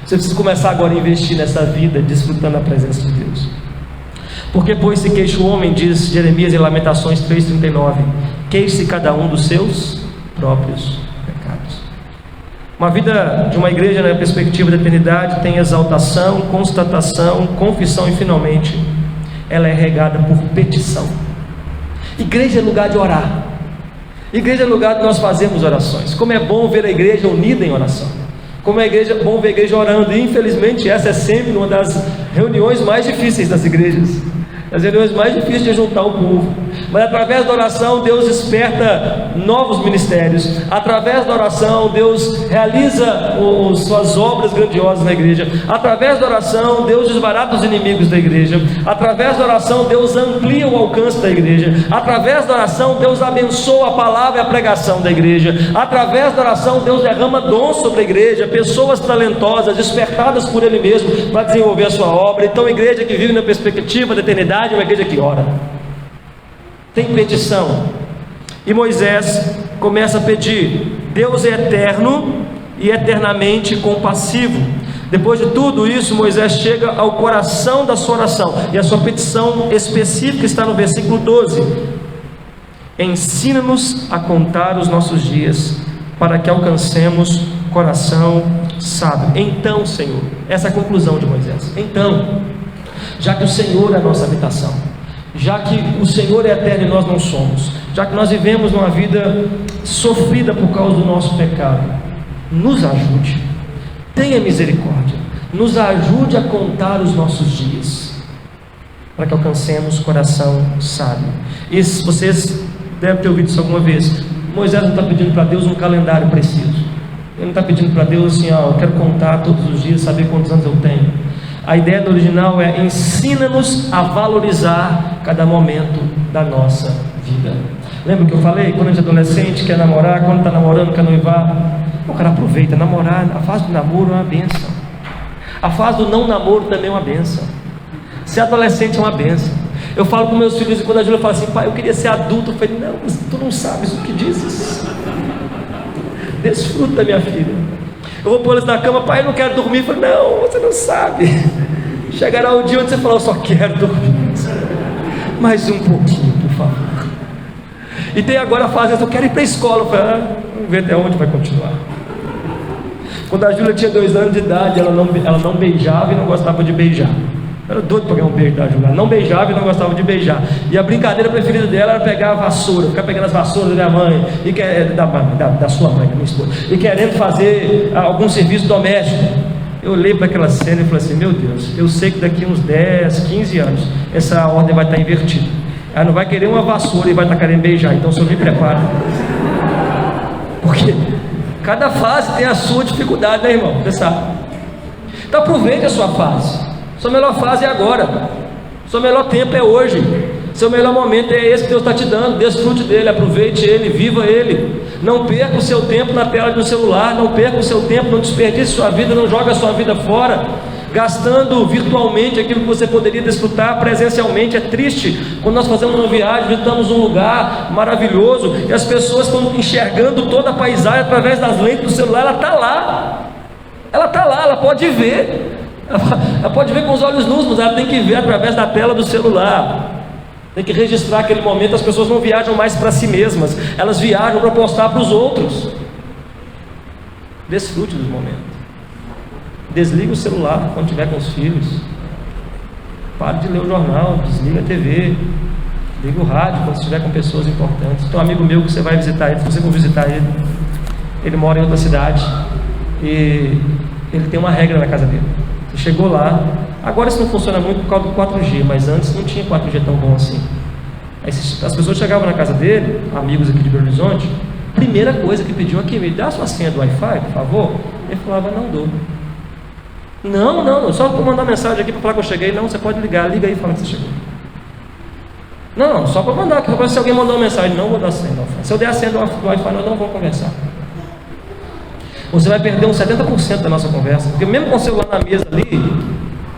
Você precisa começar agora a investir nessa vida, desfrutando da presença de Deus. Porque pois se queixa o homem, diz Jeremias em Lamentações 3,39, queixe-se cada um dos seus próprios pecados. Uma vida de uma igreja na perspectiva da eternidade tem exaltação, constatação, confissão, e finalmente ela é regada por petição. Igreja é lugar de orar. Igreja é lugar de nós fazermos orações. Como é bom ver a igreja unida em oração. Como é bom ver a igreja orando. E infelizmente essa é sempre uma das reuniões mais difíceis das igrejas. As reuniões mais difíceis de juntar o povo. Mas através da oração Deus desperta novos ministérios. Através da oração Deus realiza suas obras grandiosas na igreja. Através da oração Deus desbarata os inimigos da igreja. Através da oração Deus amplia o alcance da igreja. Através da oração Deus abençoa a palavra e a pregação da igreja. Através da oração Deus derrama dons sobre a igreja, pessoas talentosas, despertadas por Ele mesmo para desenvolver a sua obra. Então a igreja que vive na perspectiva da eternidade é uma igreja que ora. Tem petição. E Moisés começa a pedir. Deus é eterno e eternamente compassivo. Depois de tudo isso, Moisés chega ao coração da sua oração. E a sua petição específica está no versículo 12. Ensina-nos a contar os nossos dias, para que alcancemos coração sábio. Então, Senhor, essa é a conclusão de Moisés. Então, já que o Senhor é a nossa habitação, já que o Senhor é eterno e nós não somos, já que nós vivemos uma vida sofrida por causa do nosso pecado, nos ajude, tenha misericórdia, nos ajude a contar os nossos dias, para que alcancemos coração sábio. E vocês devem ter ouvido isso alguma vez. Moisés não está pedindo para Deus um calendário preciso. Ele não está pedindo para Deus assim, eu quero contar todos os dias, saber quantos anos eu tenho. A ideia do original é: ensina-nos a valorizar cada momento da nossa vida. Lembra que eu falei? Quando a gente é adolescente, quer namorar, quando está namorando, quer noivar, o cara aproveita. Namorar, a fase do namoro é uma bênção. A fase do não namoro também é uma bênção. Ser adolescente é uma bênção. Eu falo com meus filhos, e quando a Júlia fala assim: pai, eu queria ser adulto, eu falei: não, mas tu não sabes o que dizes. Desfruta, minha filha. Eu vou pôr eles na cama: pai, eu não quero dormir. Eu falei: não, você não sabe. Chegará o dia onde você falar: eu só quero dormir. Mais um pouquinho, por favor. E tem agora a fase: eu quero ir para a escola. Eu falei: vamos ver até onde vai continuar. Quando a Júlia tinha 2 anos de idade, ela não beijava e não gostava de beijar. Eu era doido para ganhar um beijo da Júlia. Ela não beijava e não gostava de beijar. E a brincadeira preferida dela era pegar a vassoura, ficar pegando as vassouras da minha mãe, da sua mãe, da minha esposa, e querendo fazer algum serviço doméstico. Eu olhei para aquela cena e falei assim: meu Deus, eu sei que daqui uns 10, 15 anos essa ordem vai estar invertida. Ela não vai querer uma vassoura e vai estar querendo beijar. Então, se eu me preparo, porque cada fase tem a sua dificuldade, né, irmão? Você sabe. Então aproveite a sua fase. Sua melhor fase é agora. Seu melhor tempo é hoje. Seu melhor momento é esse que Deus está te dando. Desfrute dele, aproveite ele, viva ele. Não perca o seu tempo na tela do celular. Não perca o seu tempo, não desperdice sua vida, não joga a sua vida fora, gastando virtualmente aquilo que você poderia desfrutar presencialmente. É triste quando nós fazemos uma viagem, visitamos um lugar maravilhoso e as pessoas estão enxergando toda a paisagem através das lentes do celular. Ela está lá, ela pode ver. Ela pode ver com os olhos nus, mas ela tem que ver através da tela do celular. Tem que registrar aquele momento. As pessoas não viajam mais para si mesmas, elas viajam para postar para os outros. Desfrute dos momentos. Desliga o celular quando estiver com os filhos. Pare de ler o jornal, desliga a TV, liga o rádio quando estiver com pessoas importantes. Tem um amigo meu que você vai visitar ele, se você for visitar ele, ele mora em outra cidade e ele tem uma regra na casa dele. Você chegou lá, agora isso não funciona muito por causa do 4G, mas antes não tinha 4G tão bom assim. Aí as pessoas chegavam na casa dele, amigos aqui de Belo Horizonte, primeira coisa que pediam aqui: me dá a sua senha do Wi-Fi, por favor. Ele falava: não dou. Não, só para mandar mensagem aqui para falar que eu cheguei. Não, você pode ligar, liga aí e fala que você chegou. Não, só para mandar, porque se alguém mandou uma mensagem, não vou dar a senha do Wi-Fi. Se eu der a senha do Wi-Fi, nós não vamos conversar. Você vai perder uns 70% da nossa conversa, porque mesmo com o celular na mesa ali,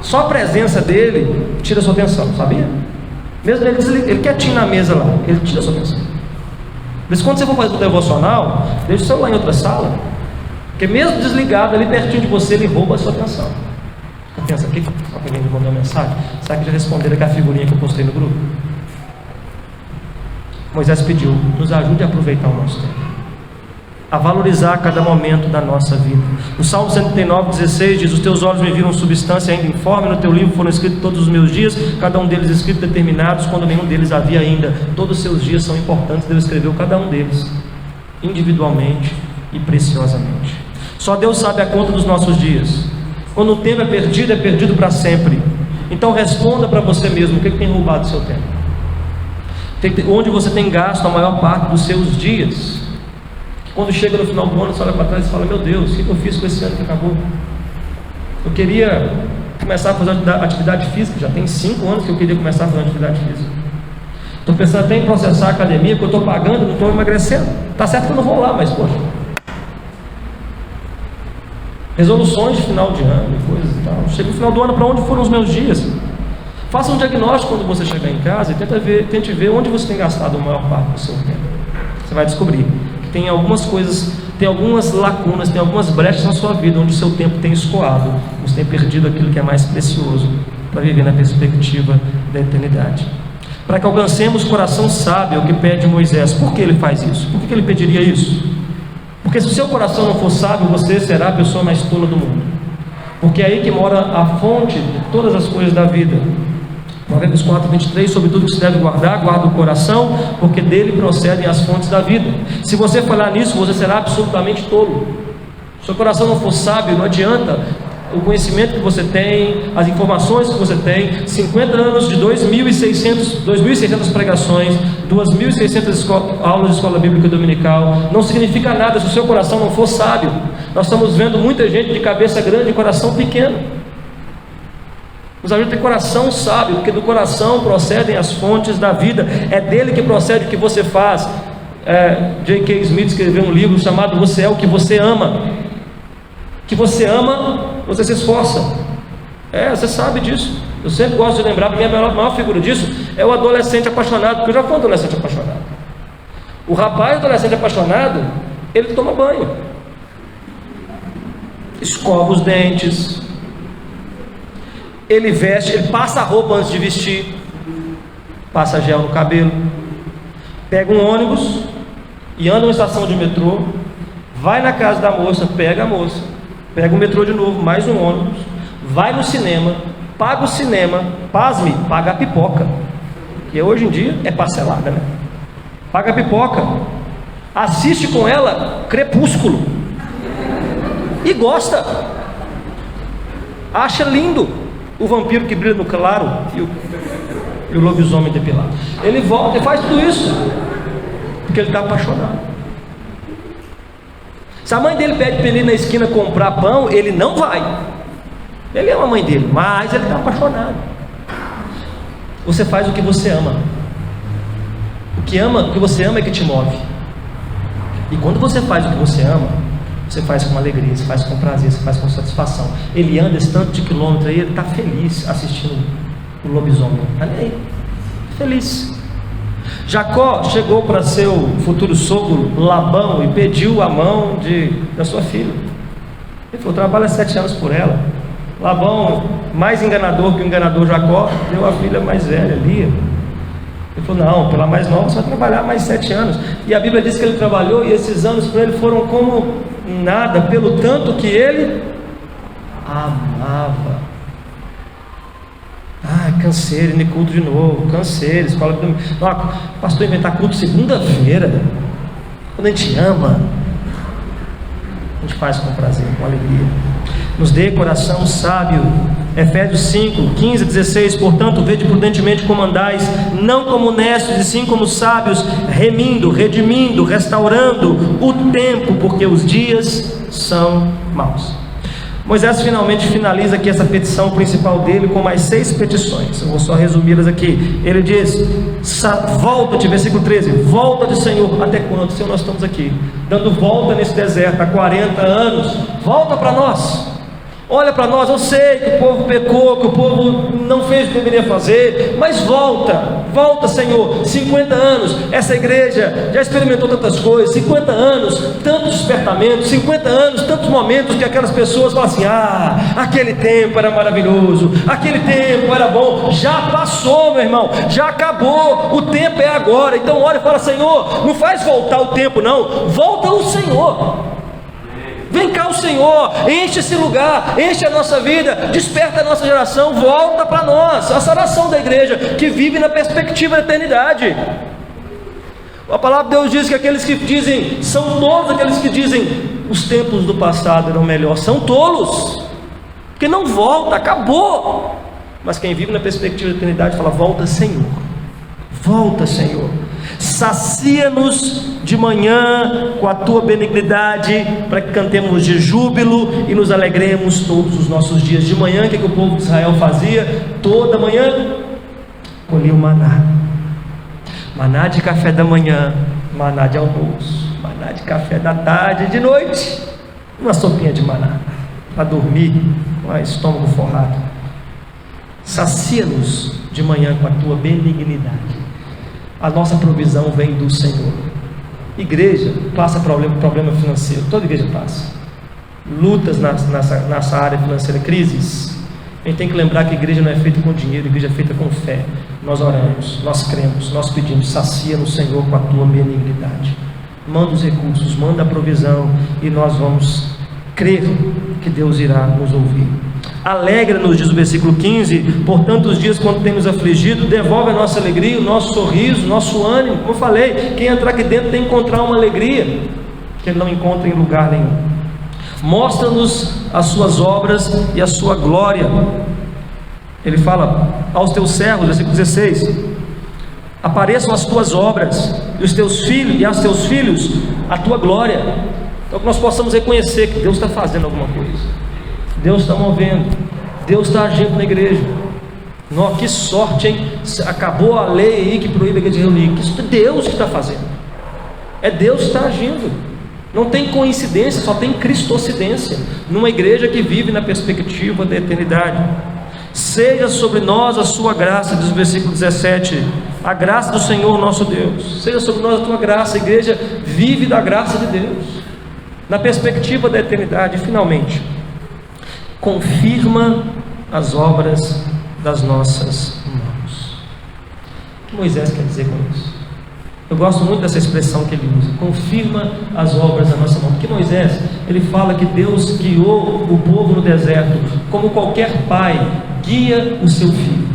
só a presença dele tira a sua atenção, sabia? Mesmo ele quietinho na mesa lá, ele tira a sua atenção. Por isso, quando você for fazer o devocional, deixa o celular em outra sala, porque mesmo desligado ali pertinho de você, ele rouba a sua atenção. Você pensa: aqui, só que alguém me mandou uma mensagem, será que já responderam aquela figurinha que eu postei no grupo? Moisés pediu: nos ajude a aproveitar o nosso tempo, a valorizar cada momento da nossa vida. O Salmo 139:16 diz: os teus olhos me viram substância ainda informe, no teu livro foram escritos todos os meus dias, cada um deles escrito determinados, quando nenhum deles havia ainda. Todos os seus dias são importantes, Deus escreveu cada um deles, individualmente e preciosamente. Só Deus sabe a conta dos nossos dias. Quando o tempo é perdido para sempre. Então responda para você mesmo: o que tem roubado o seu tempo? Onde você tem gasto a maior parte dos seus dias? Quando chega no final do ano, você olha para trás e fala: meu Deus, o que eu fiz com esse ano que acabou? Eu queria começar a fazer atividade física, já tem 5 anos que eu queria começar a fazer atividade física. Estou pensando até em processar a academia, porque eu estou pagando, não estou emagrecendo. Está certo que eu não vou lá, mas poxa. Resoluções de final de ano e coisas e tal. Chega no final do ano, para onde foram os meus dias? Faça um diagnóstico quando você chegar em casa e tente ver onde você tem gastado a maior parte do seu tempo. Você vai descobrir que tem algumas coisas, tem algumas lacunas, tem algumas brechas na sua vida onde o seu tempo tem escoado, você tem perdido aquilo que é mais precioso para viver na perspectiva da eternidade. Para que alcancemos o coração sábio, é o que pede Moisés. Por que ele faz isso? Por que ele pediria isso? Porque se o seu coração não for sábio, você será a pessoa mais tola do mundo. Porque é aí que mora a fonte de todas as coisas da vida. Provérbios 4:23, sobre tudo que se deve guardar, guarda o coração, porque dele procedem as fontes da vida. Se você falhar nisso, você será absolutamente tolo. Se o seu coração não for sábio, não adianta o conhecimento que você tem, as informações que você tem, 50 anos de 2.600 pregações, 2.600 aulas de escola bíblica dominical, não significa nada se o seu coração não for sábio. Nós estamos vendo muita gente de cabeça grande e coração pequeno. Nos ajuda a ter coração sábio, porque do coração procedem as fontes da vida, é dele que procede o que você faz. J.K. Smith escreveu um livro chamado Você é o que você ama. Que você ama, você se esforça. Você sabe disso. Eu sempre gosto de lembrar, para mim a maior figura disso é o adolescente apaixonado, porque eu já fui um adolescente apaixonado. O rapaz adolescente apaixonado, ele toma banho, escova os dentes, ele veste, ele passa a roupa antes de vestir, passa gel no cabelo, pega um ônibus e anda numa estação de metrô, vai na casa da moça, pega a moça, pega o metrô de novo, mais um ônibus, vai no cinema, paga o cinema, pasme, paga a pipoca, que hoje em dia é parcelada, né? Paga a pipoca, assiste com ela Crepúsculo e gosta, acha lindo o vampiro que brilha no claro e o lobisomem depilado. Ele volta e faz tudo isso porque ele está apaixonado. Se a mãe dele pede para ele ir na esquina comprar pão, ele não vai. Ele ama a mãe dele, mas ele está apaixonado. Você faz o que você ama. O que você ama é que te move. E quando você faz o que você ama, você faz com alegria, você faz com prazer, você faz com satisfação. Ele anda esse tanto de quilômetro aí, ele está feliz assistindo o lobisomem. Está aí, feliz. Jacó chegou para seu futuro sogro Labão e pediu a mão da sua filha. Ele falou: trabalha 7 anos por ela. Labão, mais enganador que o enganador Jacó, deu a filha mais velha, Lia. Ele falou: não, pela mais nova você vai trabalhar mais 7 anos. E a Bíblia diz que ele trabalhou e esses anos para ele foram como nada, pelo tanto que ele amava. Cansei, indo culto de novo, cansei, escola de domingo. Pastor, inventar culto segunda-feira. Quando a gente ama, a gente faz com prazer, com alegria. Nos dê coração sábio. Efésios 5, 15 a 16. Portanto, vede prudentemente como andais, não como necios, e sim como sábios, remindo, redimindo, restaurando o tempo, porque os dias são maus. Moisés finalmente finaliza aqui essa petição principal dele com mais 6 petições. Eu vou só resumi-las aqui. Ele diz: volta-te, versículo 13, volta-te, Senhor. Até quando? Senhor, nós estamos aqui dando volta nesse deserto há 40 anos. Volta para nós. Olha para nós. Eu sei que o povo pecou, que o povo não fez o que deveria fazer, mas volta, Senhor. 50 anos, essa igreja já experimentou tantas coisas. 50 anos, tantos despertamentos. 50 anos, tantos momentos que aquelas pessoas falam assim: aquele tempo era maravilhoso, aquele tempo era bom. Já passou, meu irmão, já acabou. O tempo é agora. Então olha e fala: Senhor, não faz voltar o tempo não, volta o Senhor. Vem cá o Senhor, enche esse lugar, enche a nossa vida, desperta a nossa geração, volta para nós. Essa oração da igreja que vive na perspectiva da eternidade. A palavra de Deus diz que aqueles que dizem, são todos aqueles que dizem os tempos do passado eram melhores, são tolos, porque não volta, acabou. Mas quem vive na perspectiva da eternidade fala: volta, Senhor. Volta, Senhor. Sacia-nos de manhã com a tua benignidade, para que cantemos de júbilo e nos alegremos todos os nossos dias. De manhã, o que o povo de Israel fazia? Toda manhã colhia o maná. Maná de café da manhã, maná de almoço, maná de café da tarde e de noite. Uma sopinha de maná para dormir com o estômago forrado. Sacia-nos de manhã com a tua benignidade. A nossa provisão vem do Senhor. Igreja passa problema financeiro, toda igreja passa. Lutas nessa área financeira, crises. A gente tem que lembrar que a igreja não é feita com dinheiro, a igreja é feita com fé. Nós oramos, nós cremos, nós pedimos: sacia no Senhor com a tua benignidade. Manda os recursos, manda a provisão, e nós vamos crer que Deus irá nos ouvir. Alegra-nos, diz o versículo 15, por tantos dias quando temos afligido, devolve a nossa alegria, o nosso sorriso, o nosso ânimo. Como eu falei, quem entrar aqui dentro tem que encontrar uma alegria que ele não encontra em lugar nenhum. Mostra-nos as suas obras e a sua glória. Ele fala aos teus servos, versículo 16: apareçam as tuas obras e os teus filhos e aos teus filhos a tua glória. Então que nós possamos reconhecer que Deus está fazendo alguma coisa, Deus está movendo, Deus está agindo na igreja. Nossa, que sorte, hein? Acabou a lei aí que proíbe a igreja de reunir. Isso é Deus que está fazendo, é Deus que está agindo. Não tem coincidência, só tem cristocidência numa igreja que vive na perspectiva da eternidade. Seja sobre nós a sua graça, diz o versículo 17, a graça do Senhor nosso Deus. Seja sobre nós a tua graça. A igreja vive da graça de Deus na perspectiva da eternidade. E finalmente, confirma as obras das nossas mãos. O que Moisés quer dizer com isso? Eu gosto muito dessa expressão que ele usa: confirma as obras da nossa mão. Porque Moisés, ele fala que Deus guiou o povo no deserto como qualquer pai guia o seu filho.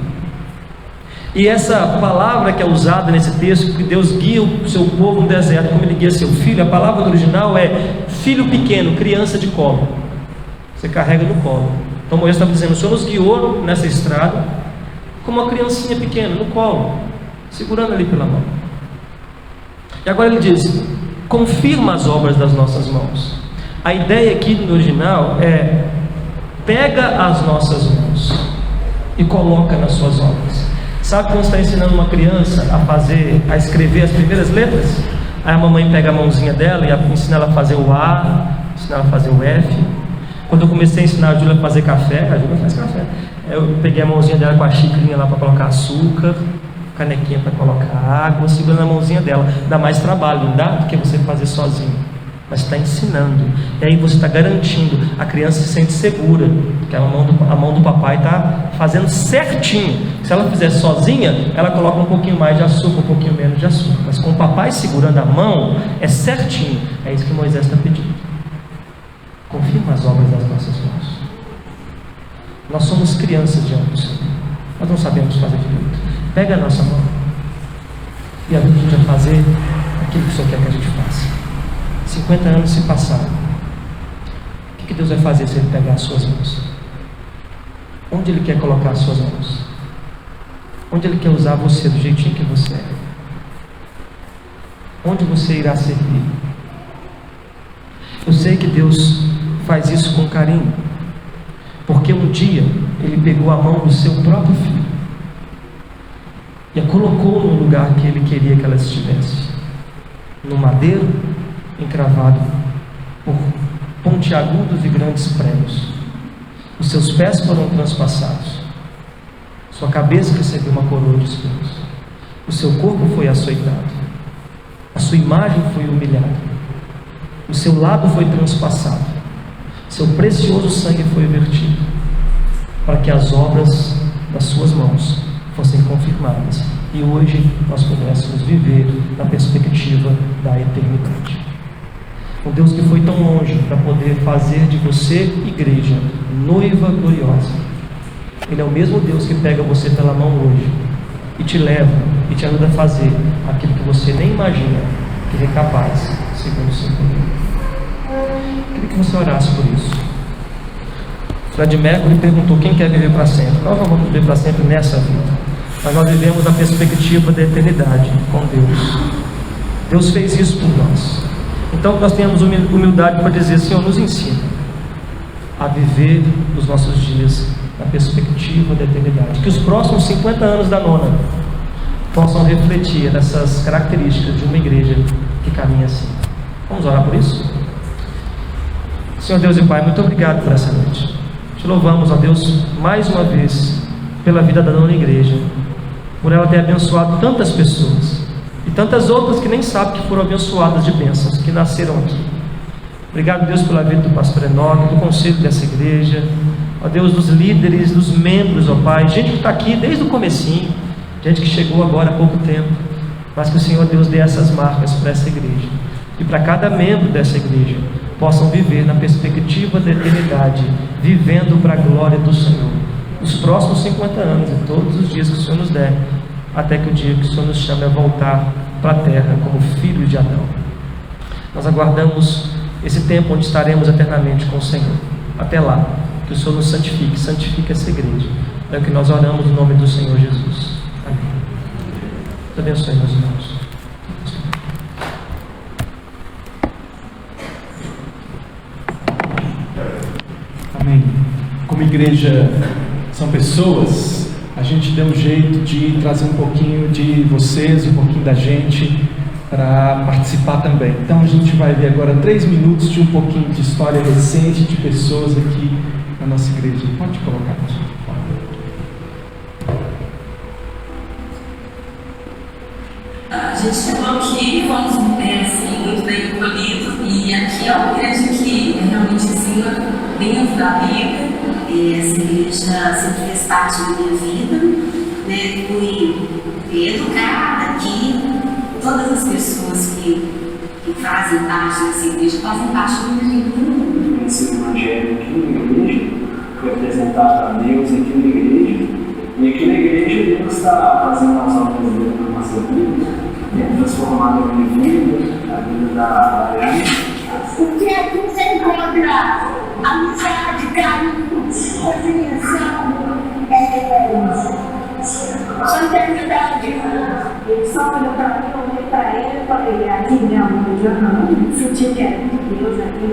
E essa palavra que é usada nesse texto, que Deus guia o seu povo no deserto como ele guia seu filho, a palavra no original é filho pequeno, criança de colo. Você carrega no colo. Então Moisés estava dizendo: o Senhor nos guiou nessa estrada como uma criancinha pequena, no colo, segurando ali pela mão. E agora ele diz: confirma as obras das nossas mãos. A ideia aqui no original é: pega as nossas mãos e coloca nas suas obras. Sabe quando você está ensinando uma criança a escrever as primeiras letras? Aí a mamãe pega a mãozinha dela e ensina ela a fazer o A, ensina ela a fazer o F. Quando eu comecei a ensinar a Júlia a fazer café, a Júlia faz café, eu peguei a mãozinha dela com a xicrinha lá para colocar açúcar, canequinha para colocar água, segurando a mãozinha dela. Dá mais trabalho, não dá? Do que você fazer sozinho. Mas está ensinando, e aí você está garantindo, a criança se sente segura, porque a mão do papai está fazendo certinho. Se ela fizer sozinha, ela coloca um pouquinho mais de açúcar, um pouquinho menos de açúcar, mas com o papai segurando a mão, é certinho. É isso que Moisés está pedindo: confirma as obras das nossas mãos. Nós somos crianças diante do Senhor, nós não sabemos fazer direito. Pega a nossa mão e a gente vai fazer aquilo que o Senhor quer que a gente faça. 50 anos se passaram. O que Deus vai fazer se Ele pegar as suas mãos? Onde Ele quer colocar as suas mãos? Onde Ele quer usar você do jeitinho que você é? Onde você irá servir? Eu sei que Deus faz isso com carinho, porque um dia Ele pegou a mão do seu próprio filho e a colocou no lugar que Ele queria que ela estivesse, no madeiro encravado por pontiagudos e grandes pregos. Os seus pés foram transpassados, sua cabeça recebeu uma coroa de espinhos, o seu corpo foi açoitado, a sua imagem foi humilhada, o seu lado foi transpassado, seu precioso sangue foi vertido, para que as obras das suas mãos fossem confirmadas e hoje nós pudéssemos viver na perspectiva da eternidade. Um Deus que foi tão longe para poder fazer de você, igreja, noiva gloriosa. Ele é o mesmo Deus que pega você pela mão hoje e te leva e te ajuda a fazer aquilo que você nem imagina que ele é capaz, segundo o seu poder. Queria que você orasse por isso. Fred Mercury perguntou: quem quer viver para sempre? Nós não vamos viver para sempre nessa vida, mas nós vivemos na perspectiva da eternidade com Deus. Deus fez isso por nós. Então nós temos humildade para dizer: Senhor, nos ensina a viver os nossos dias na perspectiva da eternidade. Que os próximos 50 anos da Nona possam refletir nessas características de uma igreja que caminha assim. Vamos orar por isso? Senhor Deus e Pai, muito obrigado por essa noite. Te louvamos, ó Deus, mais uma vez pela vida da Nona Igreja, por ela ter abençoado tantas pessoas e tantas outras que nem sabem que foram abençoadas de bênçãos, que nasceram aqui. Obrigado, Deus, pela vida do pastor Enoque, do conselho dessa igreja, ó Deus, dos líderes, dos membros, ó Pai, gente que está aqui desde o comecinho, gente que chegou agora há pouco tempo, mas que o Senhor Deus dê essas marcas para essa igreja, e para cada membro dessa igreja possam viver na perspectiva da eternidade, vivendo para a glória do Senhor, os próximos 50 anos e todos os dias que o Senhor nos der, até que o dia que o Senhor nos chame a voltar para a terra como filho de Adão. Nós aguardamos esse tempo onde estaremos eternamente com o Senhor. Até lá, que o Senhor nos santifique, santifique essa igreja. É o que nós oramos no nome do Senhor Jesus. Amém. Deus abençoe, meus irmãos. Amém. Como igreja são pessoas, a gente deu um jeito de trazer um pouquinho de vocês, um pouquinho da gente para participar também. Então a gente vai ver agora 3 minutos de um pouquinho de história recente de pessoas aqui na nossa igreja. Pode colocar, por favor. A gente chegou aqui, fomos assim, muito bem acolhidos, e aqui é uma igreja que realmente ensina bem da Bíblia. Essa igreja sempre fez parte da minha vida, né? Fui educada aqui. Todas as pessoas que fazem parte dessa igreja fazem parte do meu vida. Conheci o Evangelho aqui na igreja, fui apresentado a Deus aqui na igreja, e aqui na igreja Deus está fazendo as obras dele na nossa vida, transformando a minha vida, a vida da Ariane. Porque aqui você encontra amizade, carinho, compreensão, solidariedade. Ele só olhou para mim, eu olhei para ele e falei: aqui minha mãe já não, senti que era de Deus aqui.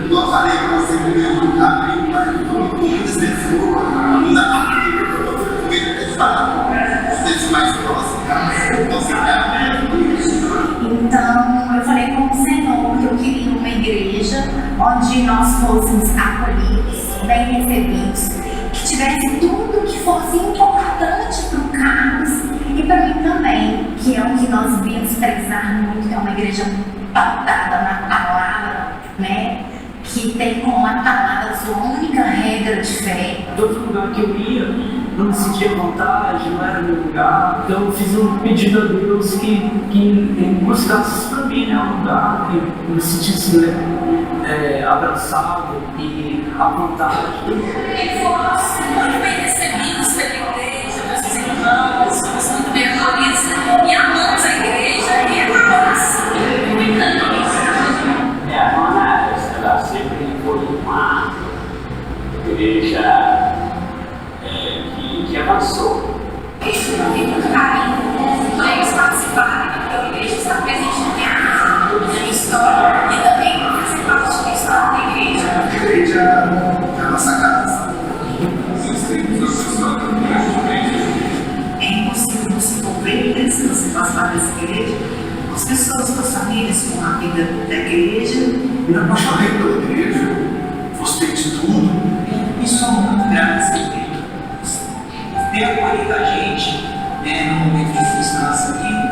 Nós falei para você que eu não abri, mas muitas vezes não dá para abrir, porque eu estou com medo de falar. Vocês mais próximos, então, eu falei com o Senhor que eu queria uma igreja onde nós fôssemos acolhidos, bem recebidos, que tivesse tudo que fosse importante para o Carlos e para mim também, que é o que nós viemos prezar muito, que é uma igreja pautada na palavra, né? Que tem como a palavra sua única regra de fé. Todo lugar que eu ia, não me sentia à vontade, não era meu lugar. Então eu fiz um pedido a Deus que mostrasse para mim, né, um lugar que eu me sentisse abraçado e à vontade. E fomos muito bem recebidos pela igreja, pelos irmãos, fomos muito bem acolhidos e amamos a igreja e amamos. A Nona, ela sempre foi uma igreja que avançou. Isso não tem muito carinho, eles participarem da igreja, estar presente na minha história e também fazer parte da história da igreja. a igreja é a nossa casa. É impossível você envolver, se você faz parte dessa igreja, com as pessoas, com as famílias, com a vida da igreja. Me apaixonei pela igreja, gostei de tudo. E somos muito gratos a igreja. Ter acolhido a gente, né, num momento difícil da nossa vida.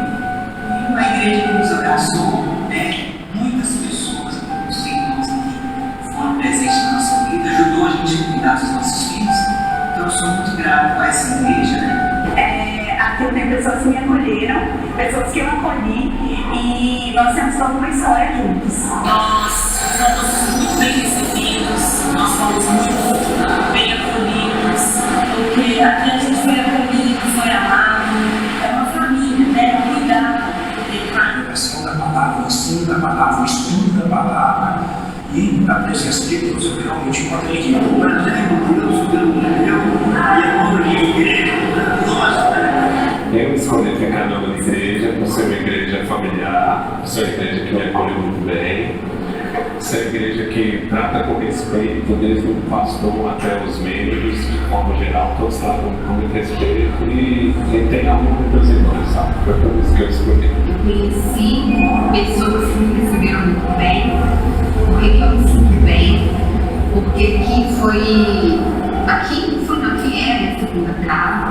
E uma igreja que nos abraçou, né, muitas pessoas, muitos irmãos aqui foram presentes na nossa vida, ajudou a gente a cuidar dos nossos filhos. Então eu sou muito grato a essa igreja, né. Aqui eu tenho pessoas que me acolheram, pessoas que eu acolhi, e nós temos toda uma história juntos. Nós fomos muito bem recebidos, nós fomos muito bem acolhidos, porque aqui a gente foi acolhido, foi amado, é uma família, né? Um cuidado, A pessoa da palavra, o ensino da palavra, o estudo da palavra, e até nesses títulos, eu realmente encontrei que o Brasil, Deus, o Deus, e é quando a igreja, nossa. Eu escolhi ficar numa igreja, por ser uma igreja familiar, por ser uma igreja que me acolhe muito bem, ser uma igreja que trata com respeito, desde o pastor até os membros, de forma geral, todos tratam com muito respeito e tem amor entre os irmãos, sabe? Foi por isso que eu escolhi. Eu conheci pessoas que me receberam muito bem, porque eu me sinto bem, porque aqui é a minha segunda casa,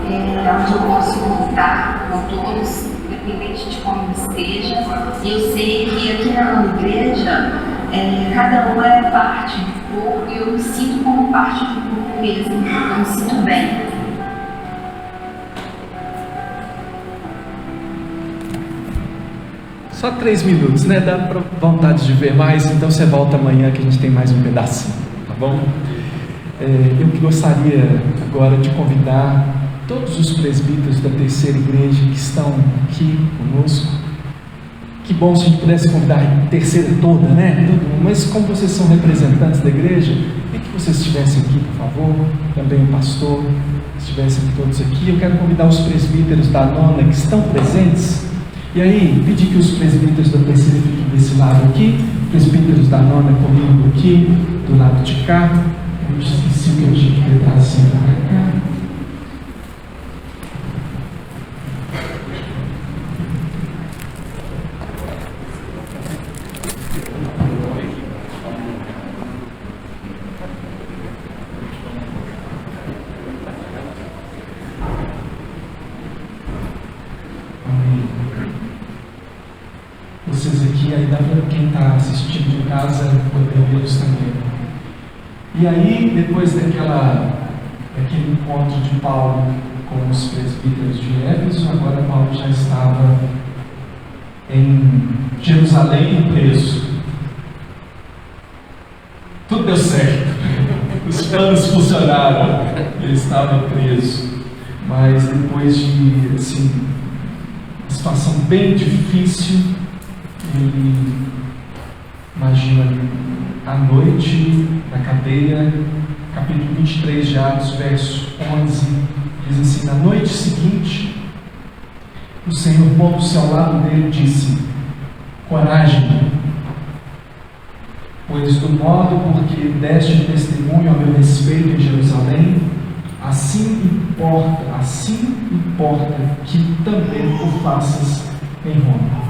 onde eu posso contar com todos, independente de como esteja. E eu sei que aqui na igreja, cada uma é parte do corpo e eu me sinto como parte do corpo mesmo, eu me sinto bem. Só 3 minutos, né? Dá pra vontade de ver mais, então você volta amanhã que a gente tem mais um pedacinho, tá bom? Eu gostaria agora de convidar todos os presbíteros da terceira igreja que estão aqui conosco. Que bom se a gente pudesse convidar a terceira toda, né? Todo mundo. Mas como vocês são representantes da igreja, queria que vocês estivessem aqui, por favor. Também o pastor, estivessem todos aqui. Eu quero convidar os presbíteros da nona que estão presentes. E aí, pedir que os presbíteros da terceira fiquem desse lado aqui, presbíteros da nona comigo aqui, do lado de cá. Eu esqueci o que eu tinha que ter trazido para cá. Vocês aqui, aí dá para quem está assistindo de casa poder vê-los também. E aí, depois daquele encontro de Paulo com os presbíteros de Éfeso, agora Paulo já estava em Jerusalém preso. Tudo deu certo, os planos funcionaram, ele estava preso, mas depois de uma situação bem difícil, ele, imagina, à noite, na cadeia, capítulo 23 de Atos, verso 11, diz assim: na noite seguinte, o Senhor, pondo-se ao lado dele, disse: coragem, pois do modo por que deste testemunho a meu respeito em Jerusalém, assim importa que também o faças em Roma.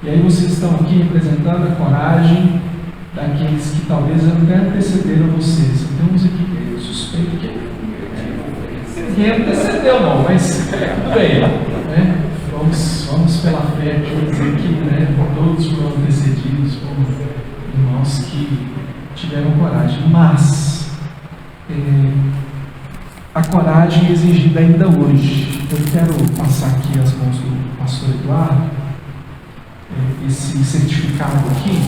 E aí vocês estão aqui representando a coragem daqueles que talvez até antecederam vocês. Temos aqui, eu suspeito que ninguém antecedeu não, mas tudo bem, né? Vamos pela fé aqui dizer que, né, todos foram antecedidos por irmãos que tiveram coragem, mas a coragem é exigida ainda hoje. Eu quero passar aqui as mãos do pastor Eduardo. Esse certificado aqui,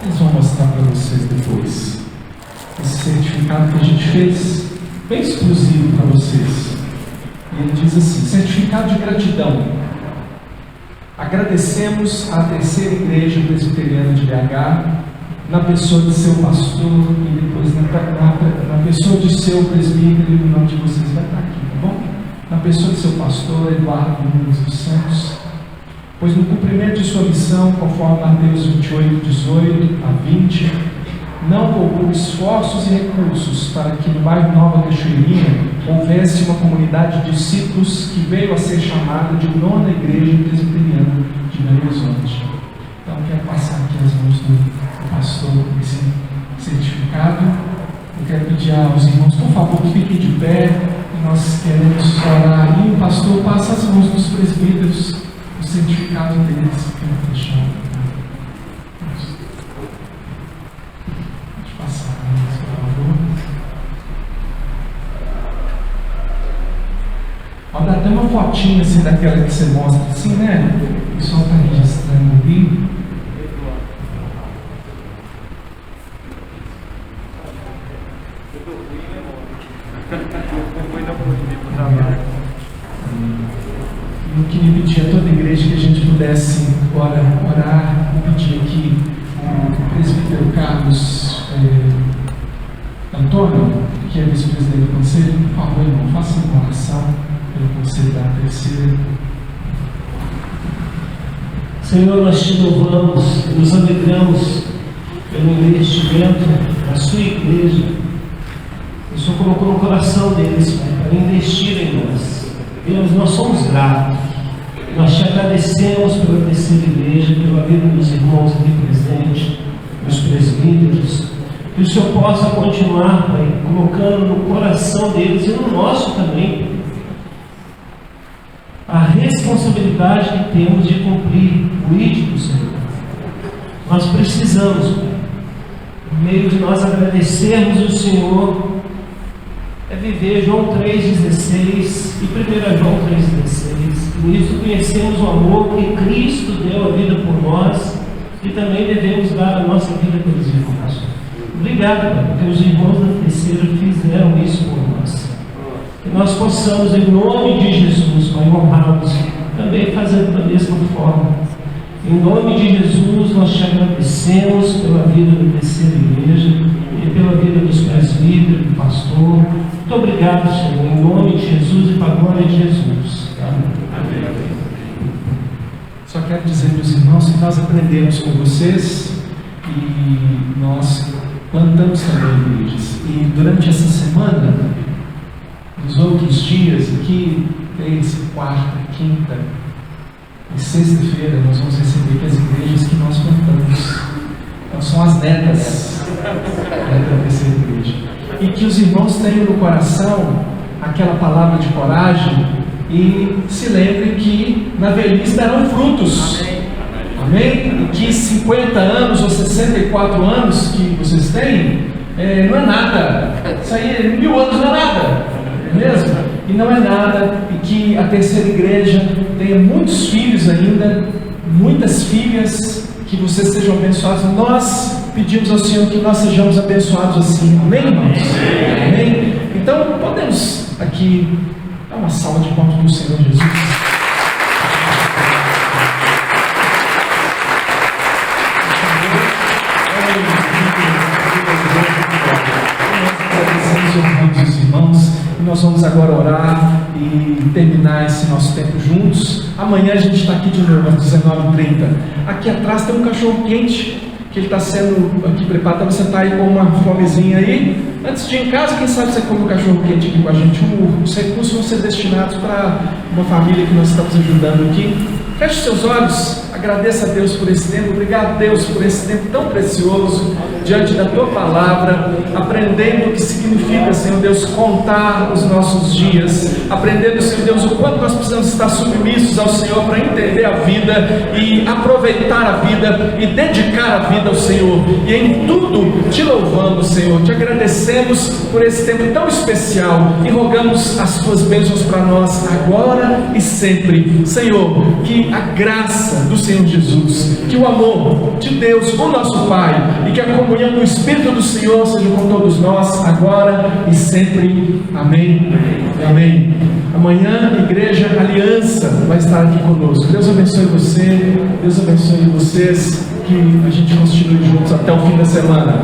eles vão mostrar para vocês depois. Esse certificado que a gente fez, bem exclusivo para vocês. E ele diz assim: certificado de gratidão. Agradecemos à terceira igreja presbiteriana de BH, na pessoa de seu pastor e depois na pessoa de seu presbítero, e o nome de vocês vai estar aqui, tá bom? Na pessoa de seu pastor, Eduardo Nunes dos Santos, pois no cumprimento de sua missão, conforme Mateus 28, 18 a 20, não poupou esforços e recursos para que no bairro Nova Cachoeirinha houvesse uma comunidade de discípulos que veio a ser chamada de Nona Igreja Presbiteriana de Belo Horizonte. Então, quero passar aqui as mãos do pastor esse certificado. Eu quero pedir aos irmãos, por favor, que fiquem de pé. Nós queremos orar aí. O pastor passa as mãos dos presbíteros, o certificado deles. Quero fechar. Pode passar, por favor. Pode dar até uma fotinha assim daquela que você mostra assim, né? O pessoal está registrando ali. Eu queria pedir a toda a igreja que a gente pudesse orar e pedir aqui o presbítero Carlos Antônio, que é vice-presidente do conselho. Por favor, irmão, faça uma oração pelo conselho da terceira. Senhor, nós te louvamos e nos alegramos pelo investimento da sua igreja. O Senhor colocou no coração deles, Pai, para investir em nós. Deus, nós somos gratos. Nós te agradecemos pela terceira igreja, pela vida dos irmãos aqui presentes, dos presbíteros. Que o Senhor possa continuar, Pai, colocando no coração deles e no nosso também a responsabilidade que temos de cumprir o ídolo do Senhor. Nós precisamos, Pai, no meio de nós agradecermos o Senhor, é viver João 3,16 e 1 João 3,16. Por isso conhecemos o amor que Cristo deu a vida por nós e também devemos dar a nossa vida pelos irmãos. Obrigado, Pai, porque os irmãos da terceira fizeram isso por nós. Que nós possamos, em nome de Jesus, Pai, honrá-los, também fazendo da mesma forma. Em nome de Jesus, nós te agradecemos pela vida da terceira igreja e pela vida dos presbíteros, do pastor. Muito obrigado, Senhor, em nome de Jesus e para a glória de Jesus. Amém. Só quero dizer, meus irmãos, que nós aprendemos com vocês e nós plantamos também igrejas. E durante essa semana, nos outros dias aqui, terça, quarta, quinta e sexta-feira, nós vamos receber aqui as igrejas que nós plantamos. Então são as netas da terceira igreja. E que os irmãos tenham no coração aquela palavra de coragem e se lembrem que na velhice darão frutos. Amém? E que 50 anos ou 64 anos que vocês têm não é nada. Isso aí, 1000 anos não é nada, não é mesmo? E não é nada. E que a terceira igreja tenha muitos filhos ainda, muitas filhas, que vocês sejam abençoados. Nós pedimos ao Senhor que nós sejamos abençoados assim. Amém, irmãos? Amém? Então, podemos aqui dar uma salva de palmas para o Senhor Jesus. Agradecemos os irmãos e nós vamos agora orar e terminar esse nosso tempo juntos. Amanhã a gente está aqui de novo às 19h30. Aqui atrás tem um cachorro quente que ele está sendo aqui preparado. Você está aí com uma fomezinha aí. Antes de ir em casa, quem sabe você come um cachorro quente aqui com a gente. Os recursos vão ser destinados para uma família que nós estamos ajudando aqui. Feche seus olhos, agradeça a Deus por esse tempo. Obrigado, Deus, por esse tempo tão precioso diante da Tua Palavra, aprendendo o que significa, Senhor Deus, contar os nossos dias, aprendendo, Senhor Deus, o quanto nós precisamos estar submissos ao Senhor para entender a vida e aproveitar a vida e dedicar a vida ao Senhor, e em tudo Te louvamos, Senhor, Te agradecemos por esse tempo tão especial e rogamos as Tuas bênçãos para nós agora e sempre. Senhor, que a graça do Senhor Jesus, que o amor de Deus, o nosso Pai, e que a comunhão do Espírito do Senhor seja com todos nós, agora e sempre. Amém. Amém. Amanhã, Igreja Aliança vai estar aqui conosco. Deus abençoe você, Deus abençoe vocês, que a gente continue juntos até o fim da semana.